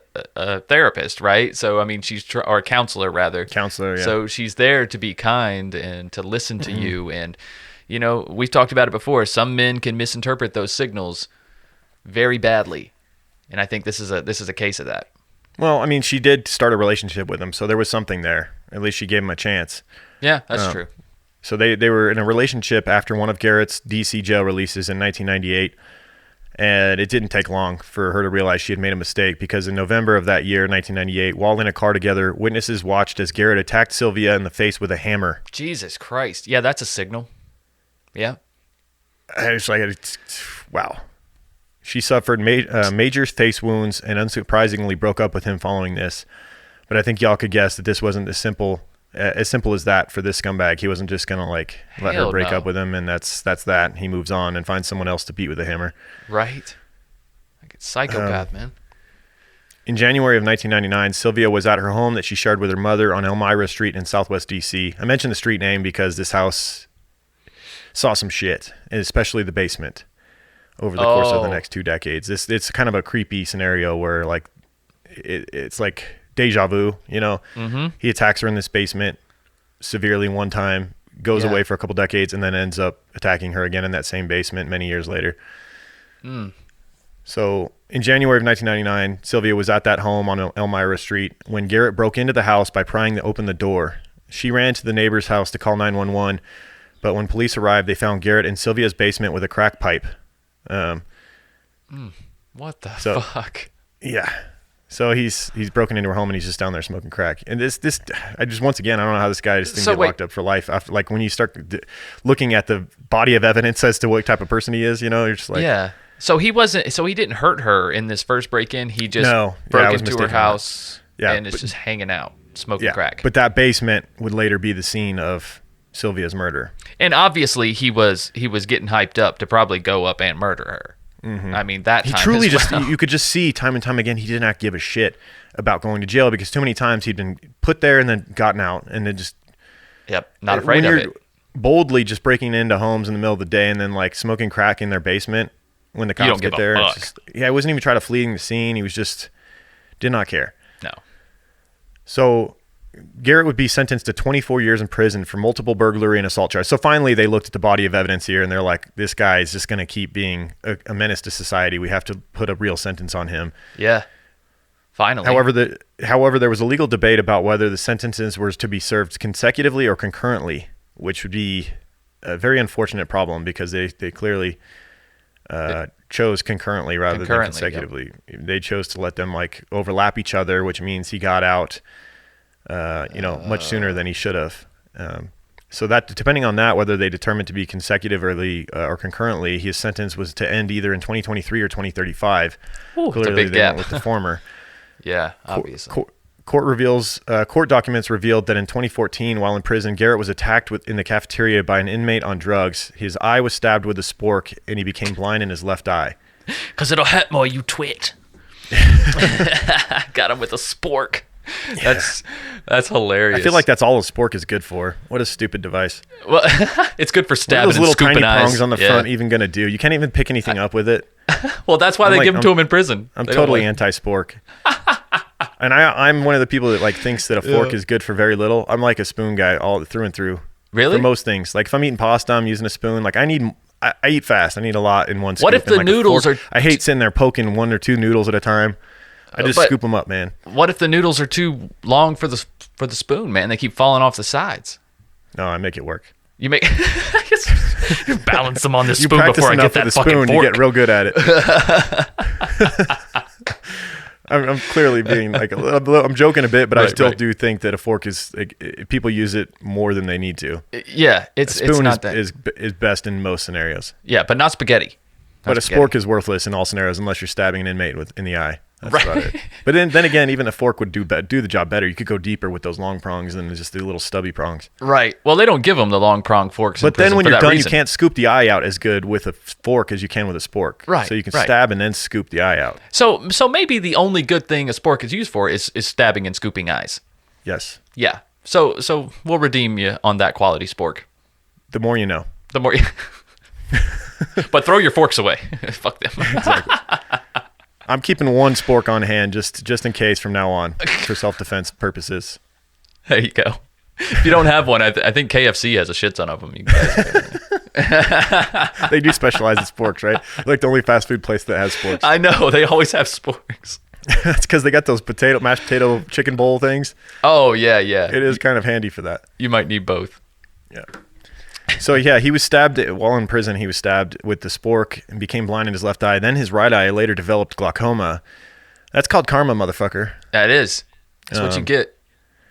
Speaker 2: therapist, right? So I mean, or a counselor rather.
Speaker 1: Counselor. Yeah.
Speaker 2: So she's there to be kind and to listen to you. And we've talked about it before. Some men can misinterpret those signals very badly, and I think this is a case of that.
Speaker 1: Well, I mean, she did start a relationship with him, so there was something there. At least she gave him a chance.
Speaker 2: Yeah, that's true.
Speaker 1: So they were in a relationship after one of Garrett's D.C. jail releases in 1998. And it didn't take long for her to realize she had made a mistake because in November of that year, 1998, while in a car together, witnesses watched as Garrett attacked Sylvia in the face with a hammer.
Speaker 2: Jesus Christ. Yeah, that's a signal. Yeah.
Speaker 1: It's like, wow. She suffered major face wounds and unsurprisingly broke up with him following this. But I think y'all could guess that this wasn't as simple as that for this scumbag. He wasn't just going to let her break up with him and that's that. He moves on and finds someone else to beat with a hammer.
Speaker 2: Right. Like it's psychopath, man.
Speaker 1: In January of 1999, Sylvia was at her home that she shared with her mother on Elmira Street in Southwest D.C. I mentioned the street name because this house saw some shit, and especially the basement, over the course of the next 2 decades. It's kind of a creepy scenario where it's like deja vu,
Speaker 2: Mm-hmm.
Speaker 1: He attacks her in this basement severely one time, goes away for a couple decades, and then ends up attacking her again in that same basement many years later. So in January of 1999, Sylvia was at that home on Elmira Street when Garrett broke into the house by prying open the door. She ran to the neighbor's house to call 911, but when police arrived, they found Garrett in Sylvia's basement with a crack pipe.
Speaker 2: What the fuck?
Speaker 1: Yeah. So he's broken into her home and he's just down there smoking crack. And this I just, once again, I don't know how this guy just didn't get locked up for life. After, when you start looking at the body of evidence as to what type of person he is, you're just like,
Speaker 2: yeah. So he didn't hurt her in this first break-in. He just broke into her house and is just hanging out, smoking crack.
Speaker 1: But that basement would later be the scene of Sylvia's murder. And
Speaker 2: obviously he was getting hyped up to probably go up and murder her. Mm-hmm. I mean, that
Speaker 1: he
Speaker 2: time
Speaker 1: truly
Speaker 2: you
Speaker 1: could just see time and time again he did not give a shit about going to jail because too many times he'd been put there and then gotten out and then just
Speaker 2: not afraid of it.
Speaker 1: Boldly just breaking into homes in the middle of the day and then smoking crack in their basement when the cops get there. He wasn't even trying to flee the scene. He was just did not care.
Speaker 2: No.
Speaker 1: So Garrett would be sentenced to 24 years in prison for multiple burglary and assault charges. So finally, they looked at the body of evidence here, and they're like, this guy is just going to keep being a menace to society. We have to put a real sentence on him.
Speaker 2: Yeah, finally.
Speaker 1: However, there was a legal debate about whether the sentences were to be served consecutively or concurrently, which would be a very unfortunate problem because they clearly chose concurrently rather than consecutively. Yep. They chose to let them overlap each other, which means he got out much sooner than he should have. So that, depending on that, whether they determined to be consecutively or concurrently, his sentence was to end either in 2023 or 2035.
Speaker 2: Ooh,
Speaker 1: clearly,
Speaker 2: it's a big
Speaker 1: they
Speaker 2: gap.
Speaker 1: went with the former.
Speaker 2: Yeah, obviously.
Speaker 1: Court documents revealed that in 2014, while in prison, Garrett was attacked in the cafeteria by an inmate on drugs. His eye was stabbed with a spork, and he became blind in his left eye.
Speaker 2: 'Cause it'll hurt more, you twit. Got him with a spork. Yeah. That's hilarious.
Speaker 1: I feel like that's all a spork is good for. What a stupid device.
Speaker 2: Well, it's good for stabbing and scooping eyes. What are those little tiny
Speaker 1: prongs on the front even going to do? You can't even pick anything up with it.
Speaker 2: Well, that's why they give them to him in prison.
Speaker 1: I'm totally anti-spork. And I'm one of the people that thinks that a fork is good for very little. I'm like a spoon guy all through and through.
Speaker 2: Really?
Speaker 1: For most things. If I'm eating pasta, I'm using a spoon. I eat fast. I need a lot in one scoop.
Speaker 2: What if the
Speaker 1: like
Speaker 2: noodles are...
Speaker 1: I hate sitting there poking 1 or 2 noodles at a time. I just scoop them up, man.
Speaker 2: What if the noodles are too long for the spoon, man? They keep falling off the sides.
Speaker 1: No, I make it work.
Speaker 2: You make you balance them on the
Speaker 1: You
Speaker 2: spoon
Speaker 1: practice
Speaker 2: before I
Speaker 1: enough
Speaker 2: get that
Speaker 1: with the
Speaker 2: fucking
Speaker 1: spoon,
Speaker 2: fork.
Speaker 1: you get real good at it. I'm clearly being like I'm joking a bit, but I still do think that a fork is like, people use it more than they need to.
Speaker 2: Yeah,
Speaker 1: a spoon is best in most scenarios.
Speaker 2: Yeah, but not spaghetti.
Speaker 1: But a spork is worthless in all scenarios unless you're stabbing an inmate in the eye. That's about it. But then again, even a fork would do the job better. You could go deeper with those long prongs than just the little stubby prongs.
Speaker 2: Right. Well, they don't give them the long prong forks.
Speaker 1: But then when you're done, you can't scoop the eye out as good with a fork as you can with a spork.
Speaker 2: Right.
Speaker 1: So you can stab and then scoop the eye out.
Speaker 2: So maybe the only good thing a spork is used for is stabbing and scooping eyes.
Speaker 1: Yes.
Speaker 2: Yeah. So we'll redeem you on that quality spork.
Speaker 1: The more you know.
Speaker 2: The more you... But throw your forks away. Fuck them.
Speaker 1: Exactly. I'm keeping one spork on hand just in case from now on for self-defense purposes.
Speaker 2: There you go. If you don't have one, I think KFC has a shit ton of them. You guys
Speaker 1: They do specialize in sporks, right? Like the only fast food place that has sporks.
Speaker 2: I know. They always have sporks.
Speaker 1: That's because they got those mashed potato chicken bowl things.
Speaker 2: Oh, yeah.
Speaker 1: It is kind of handy for that.
Speaker 2: You might need both.
Speaker 1: Yeah. So, yeah, he was stabbed while in prison. He was stabbed with the spork and became blind in his left eye. Then his right eye later developed glaucoma. That's called karma, motherfucker.
Speaker 2: That is. That's what you get.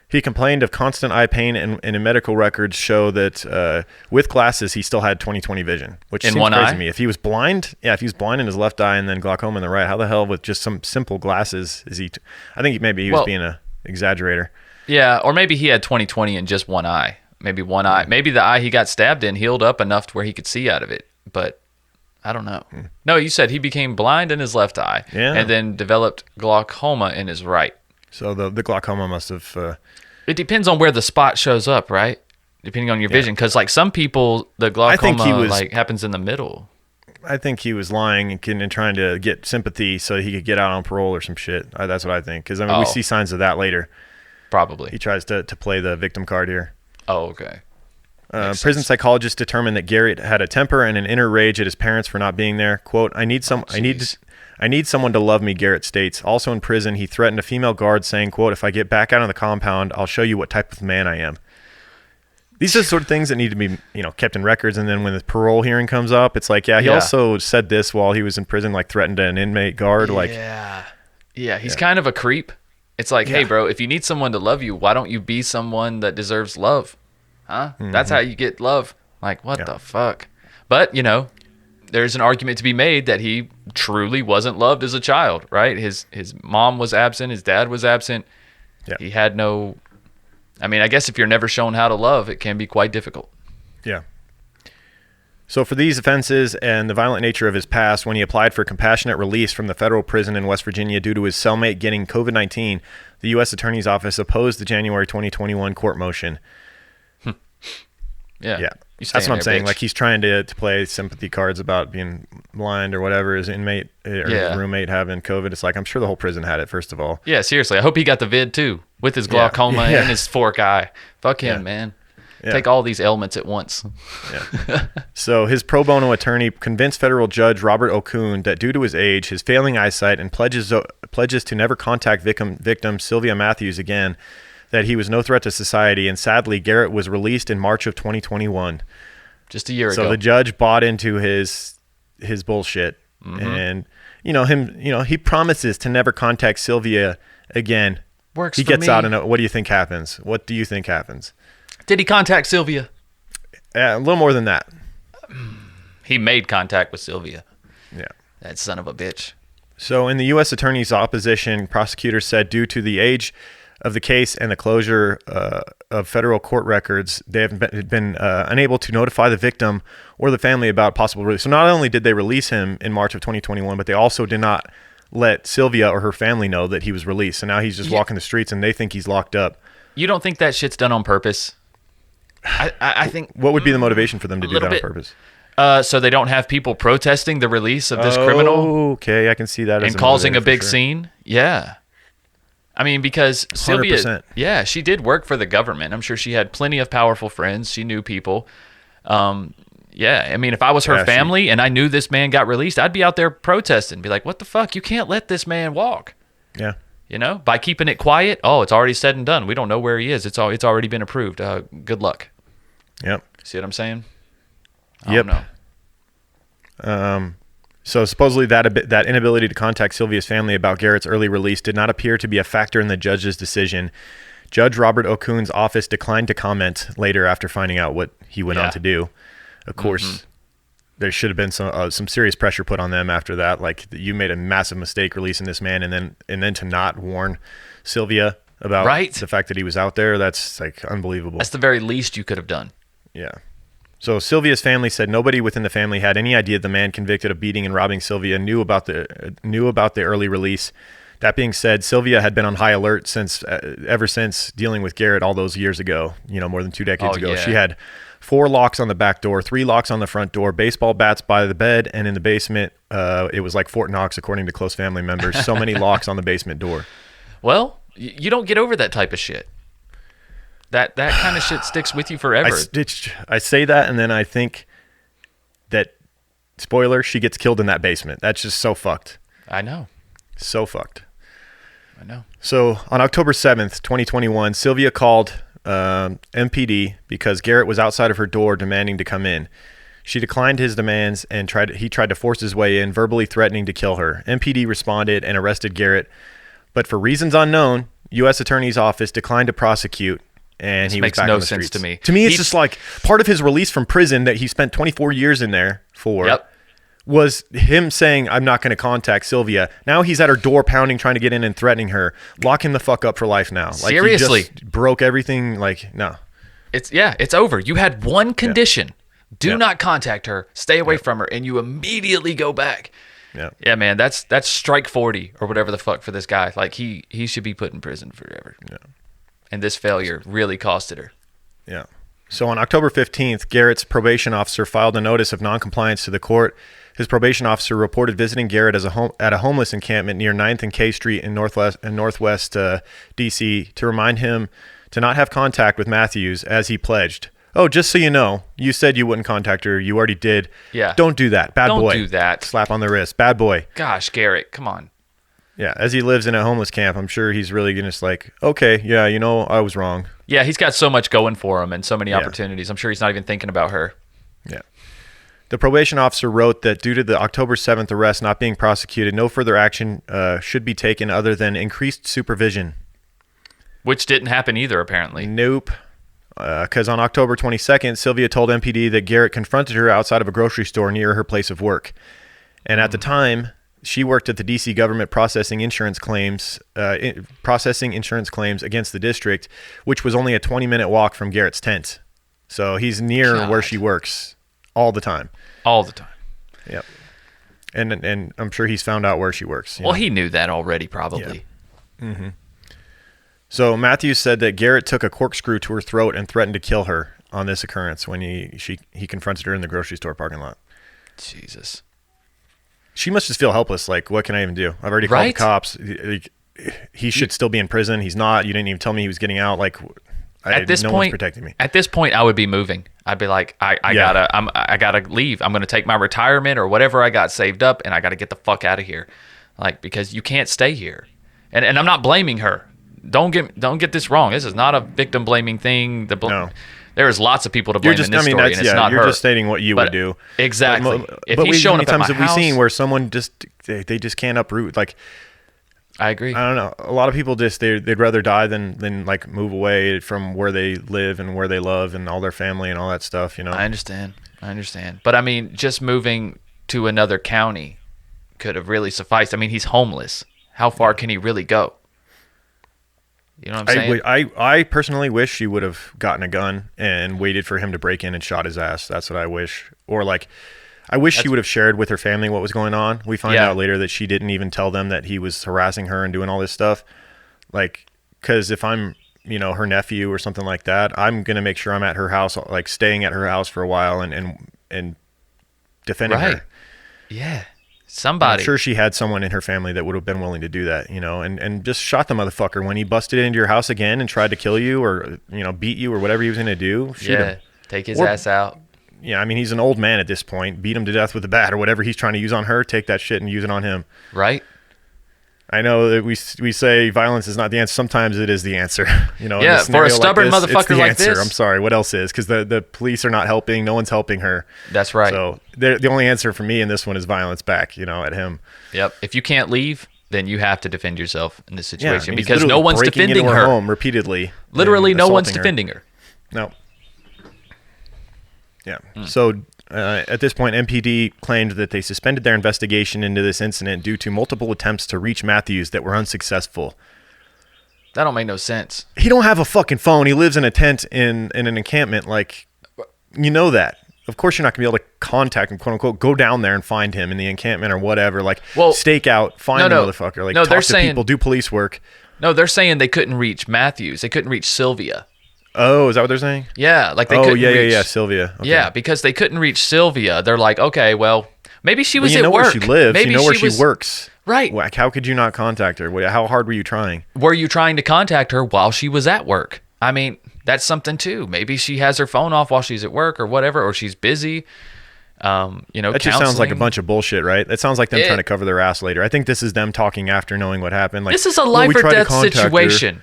Speaker 1: He complained of constant eye pain, and medical records show that with glasses, he still had 20/20 vision, which seems crazy to me. If he was blind, if he was blind in his left eye and then glaucoma in the right, how the hell with just some simple glasses is he? I think maybe he was being an exaggerator.
Speaker 2: Yeah, or maybe he had 20/20 in just one eye. Maybe one eye. Maybe the eye he got stabbed in healed up enough to where he could see out of it. But I don't know. No, you said he became blind in his left eye and then developed glaucoma in his right.
Speaker 1: So the glaucoma must have...
Speaker 2: It depends on where the spot shows up, right? Depending on your vision. Because like some people, the glaucoma happens in the middle.
Speaker 1: I think he was lying and trying to get sympathy so he could get out on parole or some shit. That's what I think. Because we see signs of that later.
Speaker 2: Probably.
Speaker 1: He tries to play the victim card here.
Speaker 2: Oh, okay.
Speaker 1: Prison psychologists determined that Garrett had a temper and an inner rage at his parents for not being there. Quote, I need someone to love me, Garrett states. Also in prison, he threatened a female guard saying, quote, if I get back out on the compound, I'll show you what type of man I am. These are the sort of things that need to be, kept in records. And then when the parole hearing comes up, it's like, he also said this while he was in prison, like threatened an inmate guard.
Speaker 2: Yeah, he's kind of a creep. It's like, hey, bro, if you need someone to love you, why don't you be someone that deserves love? Huh? Mm-hmm. That's how you get love. Like, what the fuck? But, there's an argument to be made that he truly wasn't loved as a child, right? His mom was absent. His dad was absent. Yeah. He had no... I mean, I guess if you're never shown how to love, it can be quite difficult. Yeah.
Speaker 1: So for these offenses and the violent nature of his past, when he applied for compassionate release from the federal prison in West Virginia due to his cellmate getting COVID-19, the U.S. Attorney's Office opposed the January 2021 court motion.
Speaker 2: Yeah.
Speaker 1: That's what I'm saying. Bitch. Like he's trying to play sympathy cards about being blind or whatever, his inmate or his roommate having COVID. It's like, I'm sure the whole prison had it, first of all.
Speaker 2: Yeah, seriously. I hope he got the vid too with his glaucoma and his fork eye. Fuck him, man. Yeah. Take all these ailments at once.
Speaker 1: Yeah. So his pro bono attorney convinced federal judge Robert Okun that due to his age, his failing eyesight, and pledges to never contact victim Sylvia Matthews again, that he was no threat to society. And sadly, Garrett was released in March of 2021.
Speaker 2: Just a year ago.
Speaker 1: So the judge bought into his bullshit. Mm-hmm. And, he promises to never contact Sylvia again.
Speaker 2: Works
Speaker 1: he
Speaker 2: for
Speaker 1: gets
Speaker 2: me.
Speaker 1: out, and what do you think happens? What do you think happens?
Speaker 2: Did he contact Sylvia?
Speaker 1: A little more than that.
Speaker 2: He made contact with Sylvia.
Speaker 1: Yeah.
Speaker 2: That son of a bitch.
Speaker 1: So in the U.S. Attorney's opposition, prosecutors said due to the age of the case and the closure of federal court records, they have been unable to notify the victim or the family about possible release. So not only did they release him in March of 2021, but they also did not let Sylvia or her family know that he was released. So now he's just walking the streets and they think he's locked up.
Speaker 2: You don't think that shit's done on purpose? I think...
Speaker 1: What would be the motivation for them to do that on purpose?
Speaker 2: So they don't have people protesting the release of this criminal?
Speaker 1: Okay, I can see that.
Speaker 2: And causing a big scene? Yeah. I mean, because
Speaker 1: 100%.
Speaker 2: Sylvia, she did work for the government. I'm sure she had plenty of powerful friends. She knew people. Yeah, I mean, if I was her family and I knew this man got released, I'd be out there protesting, be like, "What the fuck? You can't let this man walk."
Speaker 1: Yeah.
Speaker 2: You know, by keeping it quiet. Oh, it's already said and done. We don't know where he is. It's already been approved. Good luck.
Speaker 1: Yep.
Speaker 2: See what I'm saying?
Speaker 1: I don't know. So supposedly that inability to contact Sylvia's family about Garrett's early release did not appear to be a factor in the judge's decision. Judge Robert O'Coon's office declined to comment later after finding out what he went on to do. Of course, there should have been some serious pressure put on them after that. Like, you made a massive mistake releasing this man, and then to not warn Sylvia about the fact that he was out there. That's like unbelievable.
Speaker 2: That's the very least you could have done.
Speaker 1: Yeah. So Sylvia's family said nobody within the family had any idea the man convicted of beating and robbing Sylvia knew about the early release. That being said, Sylvia had been on high alert ever since dealing with Garrett all those years ago, more than 2 decades ago. Yeah. She had 4 locks on the back door, 3 locks on the front door, baseball bats by the bed, and in the basement, it was like Fort Knox, according to close family members. So many locks on the basement door.
Speaker 2: Well, you don't get over that type of shit. That kind of shit sticks with you forever.
Speaker 1: I say that, and then I think that, spoiler, she gets killed in that basement. That's just so fucked.
Speaker 2: I know.
Speaker 1: So fucked.
Speaker 2: I know.
Speaker 1: So on October 7th, 2021, Sylvia called MPD because Garrett was outside of her door demanding to come in. She declined his demands and he tried to force his way in, verbally threatening to kill her. MPD responded and arrested Garrett, but for reasons unknown, U.S. Attorney's Office declined to prosecute. And he was back on the streets.
Speaker 2: Makes no sense to me.
Speaker 1: To me, it's just like part of his release from prison that he spent 24 years in there for was him saying, I'm not going to contact Sylvia. Now he's at her door pounding, trying to get in and threatening her. Lock him the fuck up for life now.
Speaker 2: Seriously.
Speaker 1: Like, he just broke everything. Like, no.
Speaker 2: It's over. You had one condition. Do not contact her. Stay away from her. And you immediately go back.
Speaker 1: Yeah.
Speaker 2: Yeah, man, that's strike 40 or whatever the fuck for this guy. Like, he should be put in prison forever.
Speaker 1: Yeah.
Speaker 2: And this failure really costed her.
Speaker 1: Yeah. So on October 15th, Garrett's probation officer filed a notice of noncompliance to the court. His probation officer reported visiting Garrett at a homeless encampment near 9th and K Street in Northwest D.C. to remind him to not have contact with Matthews as he pledged. Oh, just so you know, you said you wouldn't contact her. You already did.
Speaker 2: Yeah.
Speaker 1: Don't do that. Bad boy.
Speaker 2: Don't do that.
Speaker 1: Slap on the wrist. Bad boy.
Speaker 2: Gosh, Garrett, come on.
Speaker 1: Yeah, as he lives in a homeless camp, I'm sure he's really just like, okay, yeah, I was wrong.
Speaker 2: Yeah, he's got so much going for him and so many opportunities. I'm sure he's not even thinking about her.
Speaker 1: Yeah. The probation officer wrote that due to the October 7th arrest not being prosecuted, no further action should be taken other than increased supervision.
Speaker 2: Which didn't happen either, apparently.
Speaker 1: Nope. Because on October 22nd, Sylvia told MPD that Garrett confronted her outside of a grocery store near her place of work. And at the time, she worked at the D.C. government processing insurance claims against the district, which was only a 20-minute walk from Garrett's tent. So he's near where she works all the time.
Speaker 2: All the time.
Speaker 1: Yep. And I'm sure he's found out where she works.
Speaker 2: Well, he knew that already, probably.
Speaker 1: Yeah. Mm-hmm. So Matthews said that Garrett took a corkscrew to her throat and threatened to kill her on this occurrence when he confronted her in the grocery store parking lot.
Speaker 2: Jesus. She
Speaker 1: must just feel helpless. Like, what can I even do? I've already called the cops. He should still be in prison. He's not. You didn't even tell me he was getting out. Like, no one's protecting me.
Speaker 2: At this point, I would be moving. I'd be like, I gotta leave. I'm gonna take my retirement or whatever I got saved up, and I gotta get the fuck out of here. Like, because you can't stay here. And I'm not blaming her. Don't get this wrong. This is not a victim blaming thing.
Speaker 1: No.
Speaker 2: There's lots of people to blame in this story, and it's not her.
Speaker 1: You're just stating what you would do.
Speaker 2: Exactly.
Speaker 1: If he's showing up at my house, have we seen where someone they just can't uproot? Like,
Speaker 2: I agree.
Speaker 1: I don't know. A lot of people they'd rather die than like move away from where they live and where they love and all their family and all that stuff.
Speaker 2: I understand. But I mean, just moving to another county could have really sufficed. I mean, he's homeless. How far can he really go? You know what I'm saying?
Speaker 1: I personally wish she would have gotten a gun and waited for him to break in and shot his ass. That's what I wish. Or like, I wish she would have shared with her family what was going on. We find out later that she didn't even tell them that he was harassing her and doing all this stuff. Like, because if I'm, her nephew or something like that, I'm going to make sure I'm at her house, like staying at her house for a while and defending her.
Speaker 2: Yeah. Somebody.
Speaker 1: I'm sure she had someone in her family that would have been willing to do that, and just shot the motherfucker when he busted into your house again and tried to kill you or, beat you or whatever he was going to do. Shoot him.
Speaker 2: Take his ass out.
Speaker 1: Yeah, I mean, he's an old man at this point. Beat him to death with a bat or whatever he's trying to use on her. Take that shit and use it on him.
Speaker 2: Right.
Speaker 1: I know that we say violence is not the answer. Sometimes it is the answer.
Speaker 2: Yeah, for a stubborn
Speaker 1: like this,
Speaker 2: motherfucker
Speaker 1: it's the
Speaker 2: like
Speaker 1: answer.
Speaker 2: this.
Speaker 1: I'm sorry. What else is? Because the police are not helping. No one's helping her.
Speaker 2: That's right.
Speaker 1: So the only answer for me in this one is violence back. At him.
Speaker 2: Yep. If you can't leave, then you have to defend yourself in this situation
Speaker 1: he's
Speaker 2: because no one's
Speaker 1: breaking
Speaker 2: defending
Speaker 1: into
Speaker 2: her.
Speaker 1: Home repeatedly.
Speaker 2: Literally, no one's
Speaker 1: assaulting
Speaker 2: defending her.
Speaker 1: No. Yeah. So at this point, MPD claimed that they suspended their investigation into this incident due to multiple attempts to reach Matthews that were unsuccessful.
Speaker 2: That don't make no sense.
Speaker 1: He don't have a fucking phone. He lives in a tent in an encampment. Like, that. Of course, you're not gonna be able to contact him, quote unquote. Go down there and find him in the encampment or whatever. Like, stake out, find the motherfucker. Like, talk to people, do police work.
Speaker 2: No, they're saying they couldn't reach Matthews. They couldn't reach Sylvia.
Speaker 1: Oh, is that what they're saying?
Speaker 2: Yeah, like they couldn't reach...
Speaker 1: yeah, Sylvia. Okay.
Speaker 2: Yeah, because they couldn't reach Sylvia. They're like, okay, well, maybe she was at work.
Speaker 1: You know where she lives.
Speaker 2: Maybe
Speaker 1: you know where she works.
Speaker 2: Right.
Speaker 1: Like, how could you not contact her? How hard were you trying?
Speaker 2: Were you trying to contact her while she was at work? I mean, that's something too. Maybe she has her phone off while she's at work or whatever, or she's busy. That just
Speaker 1: sounds like a bunch of bullshit, right? That sounds like them trying to cover their ass later. I think this is them talking after knowing what happened. Like,
Speaker 2: this is a life or death situation.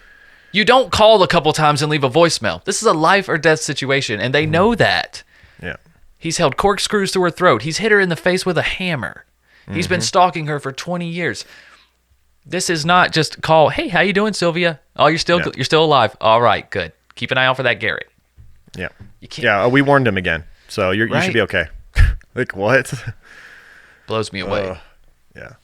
Speaker 2: You don't call a couple times and leave a voicemail. This is a life or death situation, and they know that.
Speaker 1: Yeah.
Speaker 2: He's held corkscrews to her throat. He's hit her in the face with a hammer. He's been stalking her for 20 years. This is not just call, hey, how you doing, Sylvia? Oh, you're still alive. All right, good. Keep an eye out for that Garrett.
Speaker 1: Yeah.
Speaker 2: You can't.
Speaker 1: Yeah, we warned him again, so you should be okay. Like, what?
Speaker 2: Blows me away.
Speaker 1: Yeah.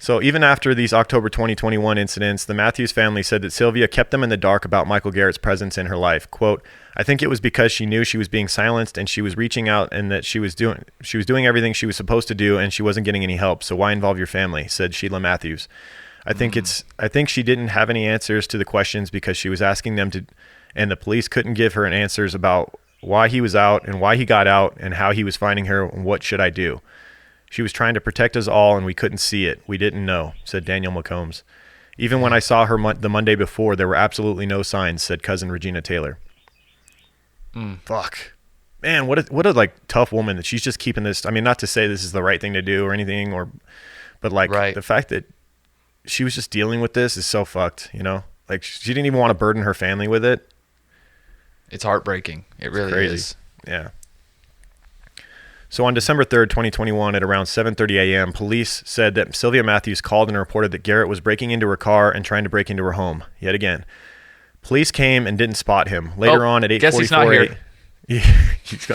Speaker 1: So even after these October 2021 incidents, the Matthews family said that Sylvia kept them in the dark about Michael Garrett's presence in her life. Quote, I think it was because she knew she was being silenced and she was reaching out and that she was doing everything she was supposed to do and she wasn't getting any help. So why involve your family? Said Sheila Matthews. I think she didn't have any answers to the questions because she was asking them to, and the police couldn't give her answers about why he was out and why he got out and how he was finding her and what should I do. She was trying to protect us all, and we couldn't see it. We didn't know, said Daniel McCombs. Even when I saw her the Monday before, there were absolutely no signs, said cousin Regina Taylor. Fuck. Man, what a like tough woman that she's just keeping this. I mean, not to say this is the right thing to do or anything, but like the fact that she was just dealing with this is so fucked, Like, she didn't even want to burden her family with it.
Speaker 2: It's heartbreaking. It really is.
Speaker 1: Yeah. So on December 3rd, 2021, at around 7:30 a.m., police said that Sylvia Matthews called and reported that Garrett was breaking into her car and trying to break into her home. Yet again, police came and didn't spot him. Later on at 8:44,
Speaker 2: guess he's not here.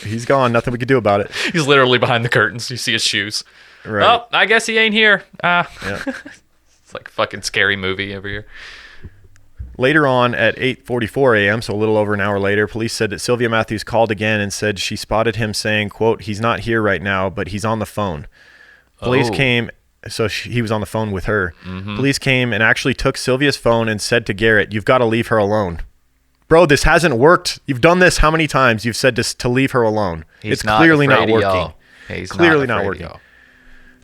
Speaker 1: He's gone. Nothing we could do about it.
Speaker 2: He's literally behind the curtains. You see his shoes.
Speaker 1: Right.
Speaker 2: Oh, I guess he ain't here.
Speaker 1: Yeah.
Speaker 2: It's like a fucking scary movie every year.
Speaker 1: Later on at 8:44 a.m., so a little over an hour later, police said that Sylvia Matthews called again and said she spotted him saying, quote, he's not here right now, but he's on the phone. Police came, so he was on the phone with her. Mm-hmm. Police came and actually took Sylvia's phone and said to Garrett, you've got to leave her alone. Bro, this hasn't worked. You've done this how many times? You've said to leave her alone.
Speaker 2: It's
Speaker 1: clearly not working.
Speaker 2: He's
Speaker 1: clearly not working.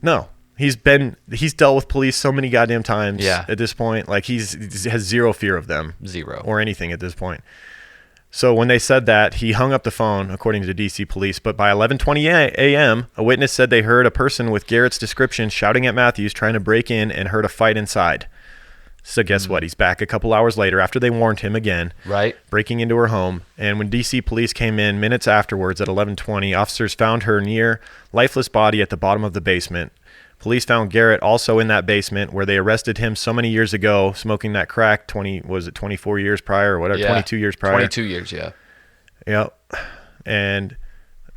Speaker 1: No. He's dealt with police so many goddamn times at this point. Like, he has zero fear of them.
Speaker 2: Zero.
Speaker 1: Or anything at this point. So when they said that, he hung up the phone, according to DC police. But by 11:20 a.m., a witness said they heard a person with Garrett's description shouting at Matthews, trying to break in, and heard a fight inside. So guess what? He's back a couple hours later after they warned him again.
Speaker 2: Right.
Speaker 1: Breaking into her home. And when DC police came in minutes afterwards at 11:20, officers found her near lifeless body at the bottom of the basement. Police found Garrett also in that basement where they arrested him so many years ago, smoking that crack, 24 years prior or whatever,
Speaker 2: yeah.
Speaker 1: 22 years prior.
Speaker 2: 22 years, yeah.
Speaker 1: Yep. And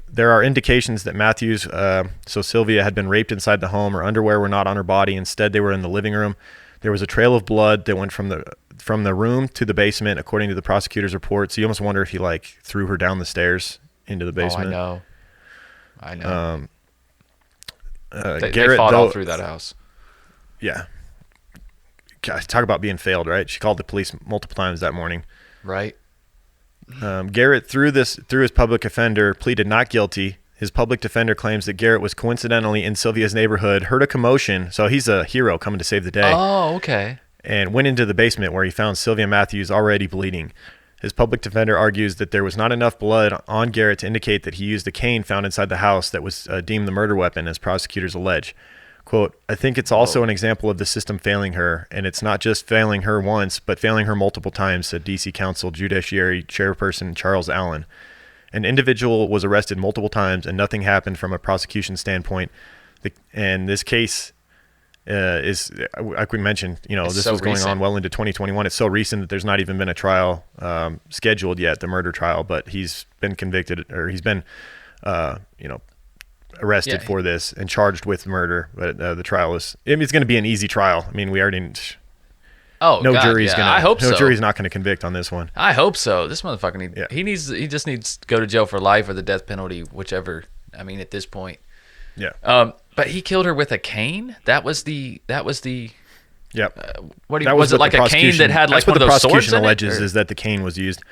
Speaker 1: there are indications that Matthews, so Sylvia, had been raped inside the home. Her underwear were not on her body. Instead, they were in the living room. There was a trail of blood that went from the room to the basement, according to the prosecutor's report. So you almost wonder if he threw her down the stairs into the basement.
Speaker 2: Oh, I know. They
Speaker 1: Garrett
Speaker 2: fought all through that house.
Speaker 1: Yeah. God, talk about being failed, right? She called the police multiple times that morning.
Speaker 2: Right.
Speaker 1: Garrett, through his public offender, pleaded not guilty. His public defender claims that Garrett was coincidentally in Sylvia's neighborhood, heard a commotion, so he's a hero coming to save the day.
Speaker 2: Oh, okay.
Speaker 1: And went into the basement where he found Sylvia Matthews already bleeding. His public defender argues that there was not enough blood on Garrett to indicate that he used the cane found inside the house that was deemed the murder weapon, as prosecutors allege. Quote, I think it's also an example of the system failing her, and it's not just failing her once, but failing her multiple times, said D.C. Council Judiciary Chairperson Charles Allen. An individual was arrested multiple times, and nothing happened from a prosecution standpoint. And this case is, like we mentioned, this was going on well into 2021. It's so recent that there's not even been a trial scheduled yet, the murder trial, but he's been convicted, or he's been, arrested for this and charged with murder. But the trial is, it's going to be an easy trial. I mean, we already... jury's gonna.
Speaker 2: I hope so.
Speaker 1: No jury's not going to convict on this one.
Speaker 2: I hope so. This motherfucker he just needs to go to jail for life or the death penalty, whichever. I mean, at this point.
Speaker 1: Yeah.
Speaker 2: But he killed her with a cane. That was the. Yep.
Speaker 1: Was
Speaker 2: it like a cane that had like one of those swords in it? That's what the prosecution
Speaker 1: alleges, is that the cane was used.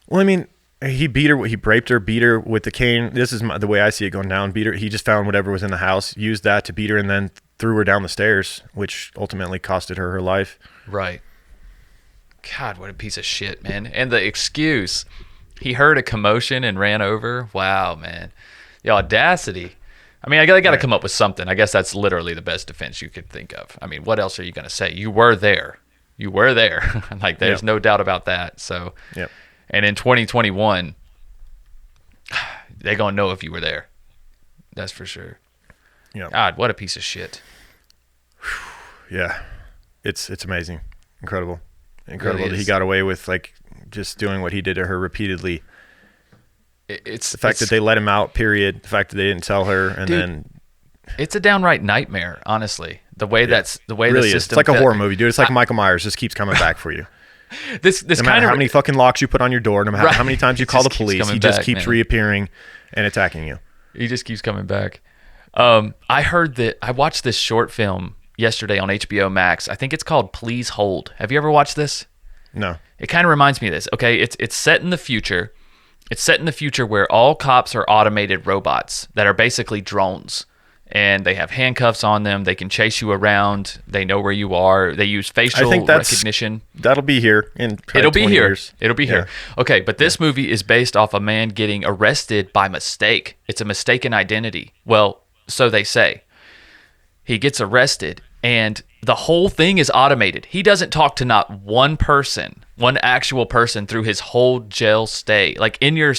Speaker 1: Well, I mean, he raped her, beat her with the cane. This is the way I see it going down. Beat her. He just found whatever was in the house, used that to beat her, and then threw her down the stairs, which ultimately costed her life.
Speaker 2: Right. God, what a piece of shit, man. And the excuse, he heard a commotion and ran over. Wow, man. The audacity. I mean, I got to come up with something. I guess that's literally the best defense you could think of. I mean, what else are you going to say? You were there. Like, there's no doubt about that. So, and in 2021, they're going to know if you were there. That's for sure. God, what a piece of shit.
Speaker 1: Yeah. It's amazing. Incredible
Speaker 2: really
Speaker 1: that he got away with like just doing what he did to her repeatedly.
Speaker 2: It's
Speaker 1: the fact that they let him out, period. The fact that they didn't tell her, and then
Speaker 2: it's a downright nightmare, honestly. The way the way
Speaker 1: really
Speaker 2: the system
Speaker 1: is. It's like a horror movie, dude. It's like Michael Myers just keeps coming back for you.
Speaker 2: This
Speaker 1: no matter how many fucking locks you put on your door, no matter how many times you call the police, he just keeps reappearing and attacking you.
Speaker 2: He just keeps coming back. I watched this short film yesterday on HBO Max. I think it's called Please Hold. Have you ever watched this?
Speaker 1: No.
Speaker 2: It kind of reminds me of this. Okay, it's set in the future. It's set in the future where all cops are automated robots that are basically drones. And they have handcuffs on them. They can chase you around. They know where you are. They use facial recognition.
Speaker 1: That'll be here in
Speaker 2: It'll be here.
Speaker 1: Years.
Speaker 2: It'll be here. Okay, but this movie is based off a man getting arrested by mistake. It's a mistaken identity. Well, so they say. He gets arrested, and the whole thing is automated. He doesn't talk to not one person, one actual person through his whole jail stay. Like in your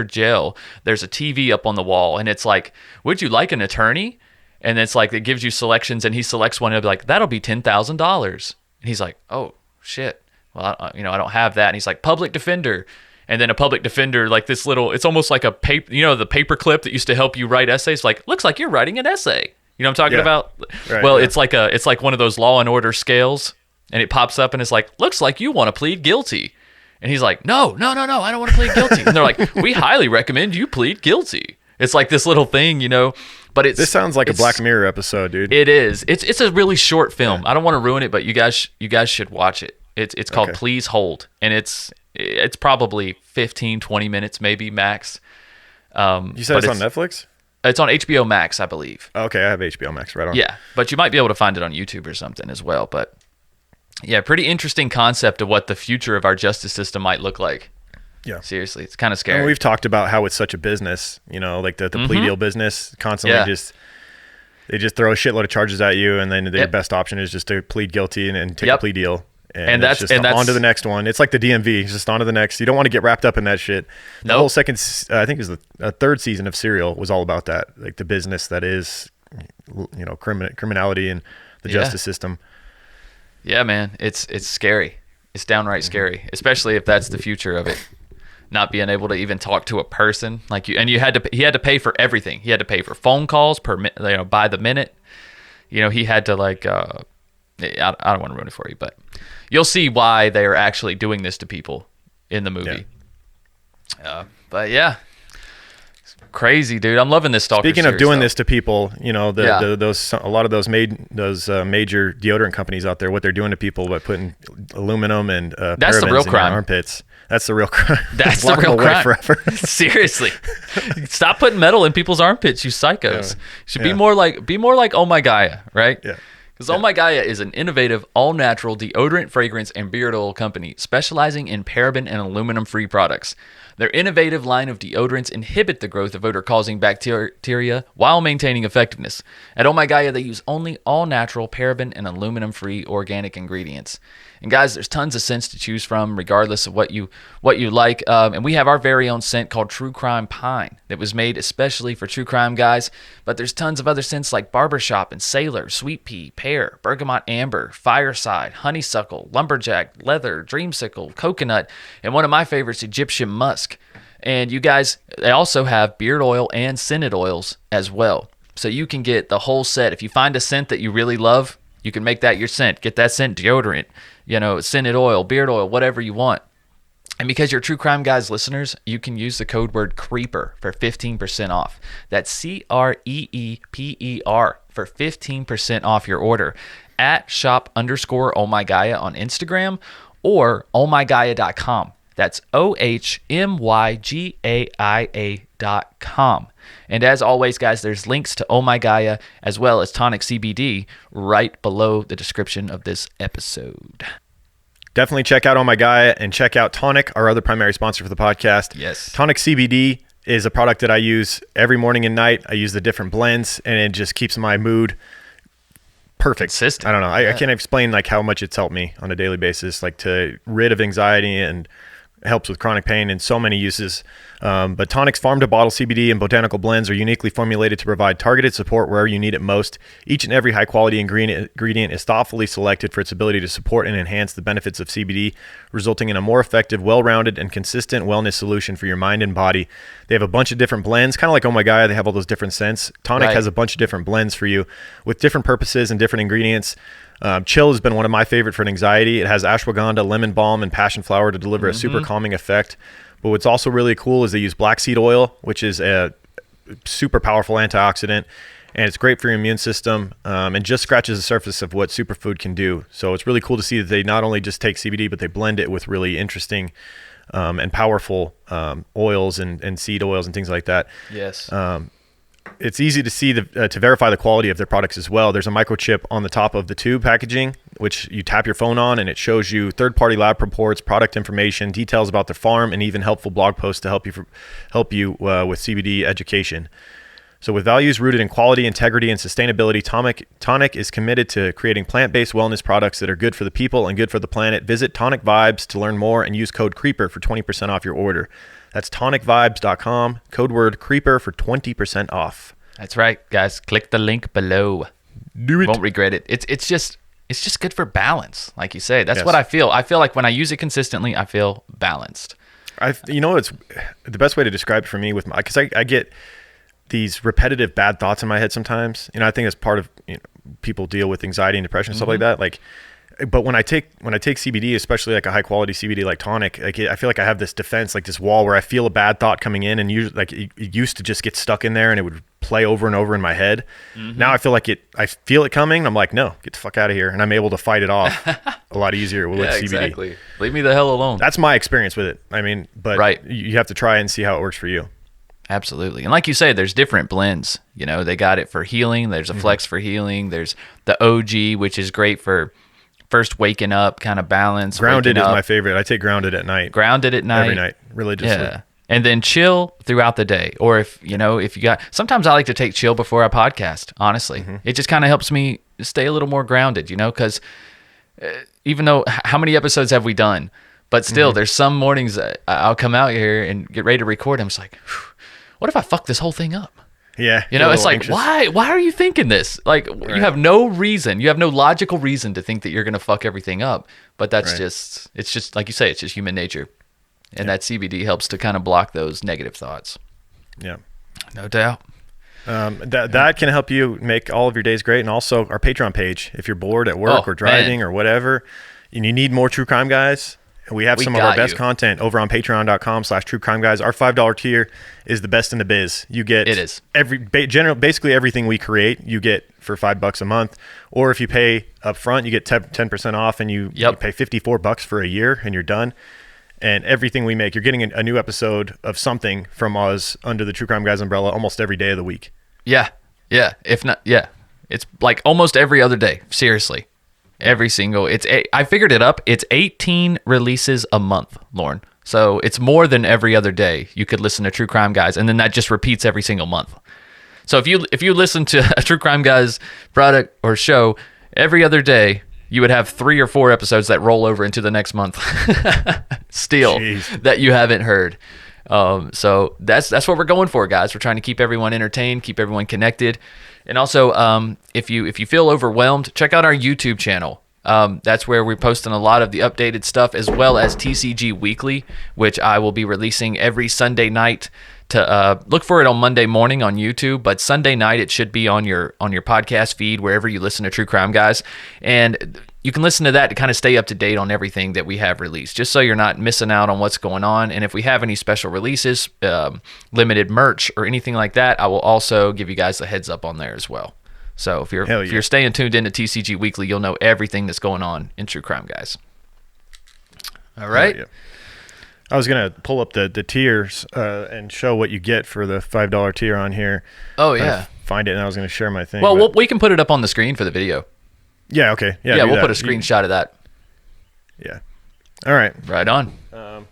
Speaker 2: jail, there's a TV up on the wall, and it's like, would you like an attorney? And it's like, it gives you selections, and he selects one, and it'll be like, that'll be $10,000. And he's like, oh, shit. Well, I don't have that. And he's like, public defender. And then a public defender, like this little, it's almost like a paper, the paper clip that used to help you write essays. Like, looks like you're writing an essay. You know what I'm talking about? Right, well, it's like one of those Law and Order scales, and it pops up and it's like, looks like you want to plead guilty. And he's like, no, I don't want to plead guilty. And they're like, we highly recommend you plead guilty. It's like this little thing, but this
Speaker 1: sounds like a Black Mirror episode, dude.
Speaker 2: It is. It's a really short film. Yeah. I don't want to ruin it, but you guys should watch it. It's called Please Hold, and it's probably 15, 20 minutes maybe max.
Speaker 1: You said it's on Netflix?
Speaker 2: It's on HBO Max, I believe.
Speaker 1: Okay, I have HBO Max right on.
Speaker 2: Yeah, but you might be able to find it on YouTube or something as well. But yeah, pretty interesting concept of what the future of our justice system might look like. Yeah. Seriously, it's kind of scary.
Speaker 1: And we've talked about how it's such a business, like the plea deal business, constantly they just throw a shitload of charges at you, and then their best option is just to plead guilty and take a plea deal. And that's on to the next one. It's like the DMV. It's just on to the next. You don't want to get wrapped up in that shit. The whole second, I think it was the third season of Serial was all about that, like the business that is, criminality and the justice system.
Speaker 2: Yeah, man, it's scary. It's downright scary, especially if that's the future of it. Not being able to even talk to a person like you, and he had to pay for everything. He had to pay for phone calls by the minute. He had to I don't want to ruin it for you, but you'll see why they are actually doing this to people in the movie. Yeah. But yeah, it's crazy, dude. I'm loving this Stalker.
Speaker 1: Speaking of doing this to people, a lot of those major deodorant companies out there, what they're doing to people by putting aluminum and
Speaker 2: that's the real crime.
Speaker 1: Armpits. That's the real crime.
Speaker 2: That's the real crime. Forever. Seriously, stop putting metal in people's armpits, you psychos. Should be more like Oh My Gaia, right?
Speaker 1: Yeah.
Speaker 2: Because Oh My Gaia is an innovative, all-natural deodorant, fragrance, and beard oil company specializing in paraben and aluminum-free products. Their innovative line of deodorants inhibit the growth of odor-causing bacteria while maintaining effectiveness. At Oh My Gaia, they use only all-natural, paraben, and aluminum-free organic ingredients. And guys, there's tons of scents to choose from, regardless of what you like. And we have our very own scent called True Crime Pine that was made especially for true crime guys. But there's tons of other scents like Barbershop and Sailor, Sweet Pea, Pear, Bergamot Amber, Fireside, Honeysuckle, Lumberjack, Leather, Dreamsicle, Coconut, and one of my favorites, Egyptian Musk. And you guys, they also have beard oil and scented oils as well. So you can get the whole set. If you find a scent that you really love, you can make that your scent. Get that scent deodorant, scented oil, beard oil, whatever you want. And because you're True Crime Guys listeners, you can use the code word CREEPER for 15% off. That's CREEPER for 15% off your order at shop_ohmygaia on Instagram or ohmygaia.com. That's OHMYGAIA.com. And as always, guys, there's links to Oh My Gaia as well as Tonic CBD right below the description of this episode.
Speaker 1: Definitely check out Oh My Gaia and check out Tonic, our other primary sponsor for the podcast.
Speaker 2: Yes.
Speaker 1: Tonic CBD is a product that I use every morning and night. I use the different blends, and it just keeps my mood perfect.
Speaker 2: Consistent.
Speaker 1: I don't know. I can't explain like how much it's helped me on a daily basis, like to rid of anxiety and helps with chronic pain in so many uses. But Tonic's farm-to-bottle CBD and botanical blends are uniquely formulated to provide targeted support wherever you need it most. Each and every high-quality ingredient is thoughtfully selected for its ability to support and enhance the benefits of CBD, resulting in a more effective, well-rounded, and consistent wellness solution for your mind and body. They have a bunch of different blends, kind of like Oh My Gaia. They have all those different scents. Tonic has a bunch of different blends for you with different purposes and different ingredients. Chill has been one of my favorite for anxiety. It has ashwagandha, lemon balm, and passion flower to deliver a super calming effect. But what's also really cool is they use black seed oil, which is a super powerful antioxidant, and it's great for your immune system, and just scratches the surface of what superfood can do. So it's really cool to see that they not only just take CBD, but they blend it with really interesting and powerful oils and seed oils and things like that.
Speaker 2: Yes.
Speaker 1: It's easy to see to verify the quality of their products as well. There's a microchip on the top of the tube packaging, which you tap your phone on, and it shows you third-party lab reports, product information, details about the farm, and even helpful blog posts to help you with CBD education. So with values rooted in quality, integrity, and sustainability, Tonic is committed to creating plant-based wellness products that are good for the people and good for the planet. Visit Tonic Vibes to learn more and use code CREEPER for 20% off your order. That's tonicvibes.com, code word CREEPER for 20% off.
Speaker 2: That's right, guys. Click the link below.
Speaker 1: Do it.
Speaker 2: Won't regret it. It's just good for balance, like you say. That's what I feel. I feel like when I use it consistently, I feel balanced.
Speaker 1: It's the best way to describe it for me because I get these repetitive bad thoughts in my head sometimes. I think it's part of people deal with anxiety and depression and stuff like that. But when I take CBD, especially like a high quality CBD like Tonic, I feel like I have this defense, like this wall where I feel a bad thought coming in, and usually like it used to just get stuck in there and it would play over and over in my head. Now I feel it coming. I'm like, no, get the fuck out of here, and I'm able to fight it off a lot easier with CBD.
Speaker 2: Exactly. Leave me the hell alone.
Speaker 1: That's my experience with it. But you have to try it and see how it works for you.
Speaker 2: Absolutely. And like you say, there's different blends. They got it for healing. There's a Flex for healing. There's the OG, which is great for first waking up, kind of balance.
Speaker 1: Grounded is my favorite. I take Grounded at night.
Speaker 2: Every night,
Speaker 1: religiously.
Speaker 2: Yeah. And then Chill throughout the day. Or if you got, sometimes I like to take Chill before I podcast, honestly. It just kind of helps me stay a little more grounded, because even though, how many episodes have we done? But still, there's some mornings I'll come out here and get ready to record. I'm just like, what if I fuck this whole thing up?
Speaker 1: Yeah.
Speaker 2: It's like,
Speaker 1: anxious.
Speaker 2: why are you thinking this? Like, you have no reason. You have no logical reason to think that you're going to fuck everything up. But that's it's just, like you say, it's just human nature. And that CBD helps to kind of block those negative thoughts.
Speaker 1: Yeah.
Speaker 2: No doubt.
Speaker 1: That can help you make all of your days great. And also our Patreon page, if you're bored at work or driving or whatever, and you need more True Crime Guys, we have some of our best content over on patreon.com/True Crime Guys. Our $5 tier is the best in the biz. You get basically everything we create, you get for $5 a month. Or if you pay up front, you get 10% off, and you pay $54 for a year, and you're done. And everything we make, you're getting a new episode of something from us under the True Crime Guys umbrella almost every day of the week.
Speaker 2: Yeah. If not, It's like almost every other day. Seriously. Every single. I figured it up. It's 18 releases a month, Lauren. So it's more than every other day you could listen to True Crime Guys, and then that just repeats every single month. So if you listen to a True Crime Guys product or show every other day, you would have 3 or 4 episodes that roll over into the next month still. Jeez. That you haven't heard. So that's what we're going for, guys. We're trying to keep everyone entertained, keep everyone connected. And also, if you feel overwhelmed, check out our YouTube channel. That's where we're posting a lot of the updated stuff, as well as TCG Weekly, which I will be releasing every Sunday night. To look for it on Monday morning on YouTube, but Sunday night it should be on your podcast feed wherever you listen to True Crime Guys, and you can listen to that to kind of stay up to date on everything that we have released, just so you're not missing out on what's going on. And if we have any special releases, limited merch or anything like that, I will also give you guys a heads up on there as well. So if you're staying tuned into TCG Weekly, you'll know everything that's going on in True Crime Guys. All right.
Speaker 1: I was going to pull up the tiers and show what you get for the $5 tier on here.
Speaker 2: Oh, yeah.
Speaker 1: Find it, and I was going to share my thing.
Speaker 2: Well, we can put it up on the screen for the video.
Speaker 1: Yeah, okay.
Speaker 2: Yeah, we'll put a screenshot of that.
Speaker 1: Yeah. All right.
Speaker 2: Right on. All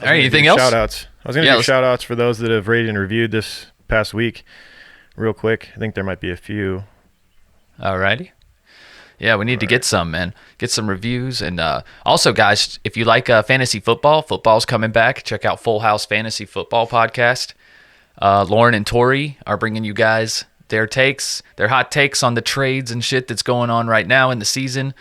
Speaker 2: right, anything else?
Speaker 1: Shout-outs. I was going to do shout-outs for those that have rated and reviewed this past week real quick. I think there might be a few.
Speaker 2: All righty. Yeah, we need to get some, man. Get some reviews. And also, guys, if you like fantasy football, football's coming back. Check out Full House Fantasy Football Podcast. Lauren and Tori are bringing you guys their hot takes on the trades and shit that's going on right now in the season.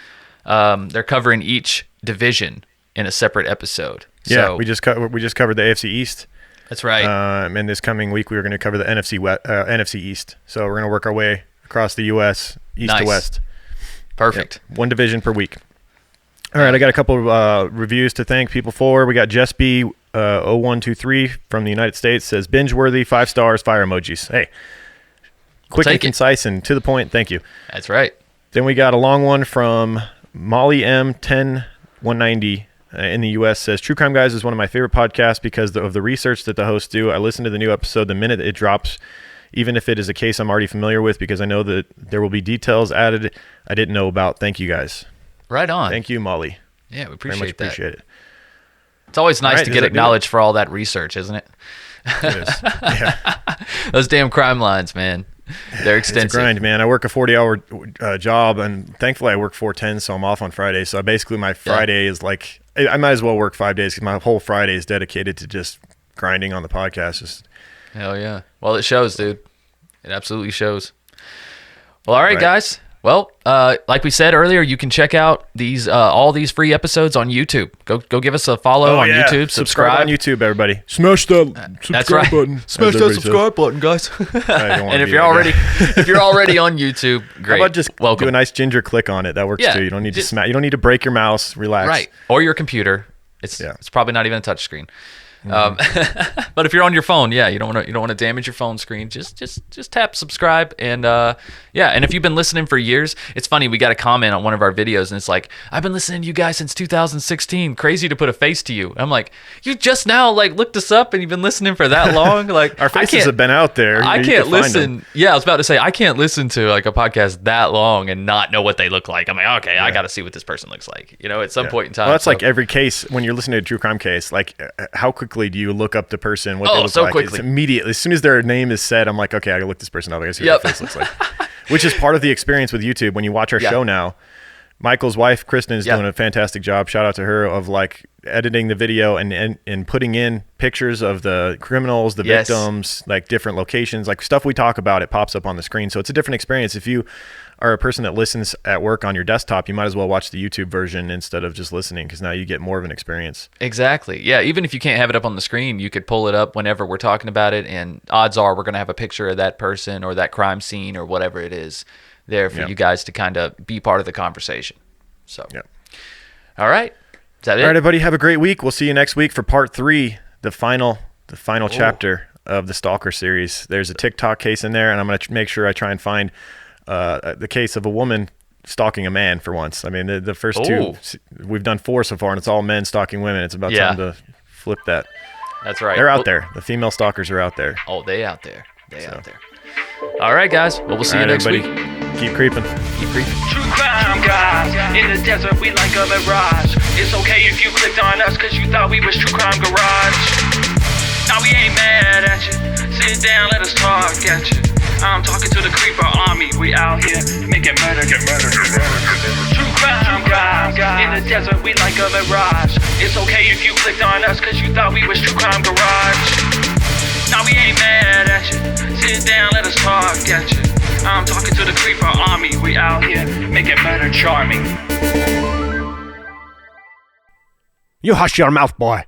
Speaker 2: They're covering each division in a separate episode.
Speaker 1: Yeah,
Speaker 2: so,
Speaker 1: we just covered the AFC East.
Speaker 2: That's right.
Speaker 1: And this coming week, we were going to cover the NFC East. So we're going to work our way across the U.S. East to West.
Speaker 2: Perfect.
Speaker 1: Yep. One division per week. All right, I got a couple of reviews to thank people for. We got Jess B 0123 from the United States, says binge-worthy, 5 stars, fire emojis. Hey, quick and concise and to the point. Thank you.
Speaker 2: That's right.
Speaker 1: Then we got a long one from Molly M 10190 in the U.S. says True Crime Guys is one of my favorite podcasts because of the research that the hosts do. I listen to the new episode the minute it drops, even if it is a case I'm already familiar with, because I know that there will be details added I didn't know about. Thank you, guys.
Speaker 2: Right on.
Speaker 1: Thank you, Molly.
Speaker 2: Yeah, we appreciate
Speaker 1: Very much
Speaker 2: that.
Speaker 1: Appreciate it.
Speaker 2: It's always nice to get acknowledged for all that research, isn't it?
Speaker 1: It is. Yeah.
Speaker 2: Those damn crime lines, man. They're extensive.
Speaker 1: It's a grind, man. I work a 40-hour job, and thankfully I work 4/10, so I'm off on Friday. So basically my Friday is like, I might as well work 5 days because my whole Friday is dedicated to just grinding on the podcast.
Speaker 2: Hell yeah. Well, it shows, dude. It absolutely shows. Well, all right, guys. Well, like we said earlier, you can check out these all these free episodes on YouTube. Go give us a follow on YouTube. Subscribe
Speaker 1: on YouTube, everybody. Smash that subscribe button.
Speaker 2: Smash that subscribe button, guys. And if you're already on YouTube, great.
Speaker 1: How about just do a nice ginger click on it? That works too. You don't need to smash. You don't need to break your mouse. Relax.
Speaker 2: Right. Or your computer. It's probably not even a touch screen. But if you're on your phone, you don't want to damage your phone screen. Just tap subscribe and and if you've been listening for years, it's funny, we got a comment on one of our videos and it's like, I've been listening to you guys since 2016. Crazy to put a face to you. I'm like, you just now looked us up and you've been listening for that long. Like
Speaker 1: our faces have been out there.
Speaker 2: I can't listen. Yeah, I was about to say I can't listen to like a podcast that long and not know what they look like. I'm like, okay, I got to see what this person looks like. At some point in time.
Speaker 1: Well, that's like every case when you're listening to a true crime case. Like how quickly do you look up the person? What they look like?
Speaker 2: Quickly.
Speaker 1: It's immediately. As soon as their name is said, I'm like, okay, I gotta look this person up. I gotta see what their face looks like. Which is part of the experience with YouTube. When you watch our show now, Michael's wife, Kristen, is doing a fantastic job. Shout out to her of like editing the video and putting in pictures of the criminals, the victims, like different locations, like stuff we talk about, it pops up on the screen. So it's a different experience. If you are a person that listens at work on your desktop, you might as well watch the YouTube version instead of just listening, because now you get more of an experience.
Speaker 2: Exactly. Yeah, even if you can't have it up on the screen, you could pull it up whenever we're talking about it, and odds are we're going to have a picture of that person or that crime scene or whatever it is there for you guys to kind of be part of the conversation. So, all right. Is that it?
Speaker 1: All right, everybody, have a great week. We'll see you next week for part 3, the final chapter of the Stalker series. There's a TikTok case in there, and I'm going to make sure I try and find the case of a woman stalking a man for once. I mean, the first 2, we've done 4 so far, and it's all men stalking women. It's about time to flip that.
Speaker 2: That's right.
Speaker 1: They're out there. The female stalkers are out there.
Speaker 2: Oh, they out there. They out there. All right, guys. Well, we'll see you next week.
Speaker 1: Keep creeping.
Speaker 2: Keep creeping.
Speaker 3: True crime guys, in the desert we like a mirage. It's okay if you clicked on us cause you thought we was True Crime Garage. Now we ain't mad at you, sit down, let us talk at you. I'm talking to the creeper army, we out here making murder, get murder, get murder. True crime guys, in the desert we like a mirage. It's okay if you clicked on us cause you thought we was True Crime Garage. Now we ain't mad at you, sit down, let us talk at you. I'm talking to the creeper army, we out here making murder charming.
Speaker 1: You hush your mouth, boy.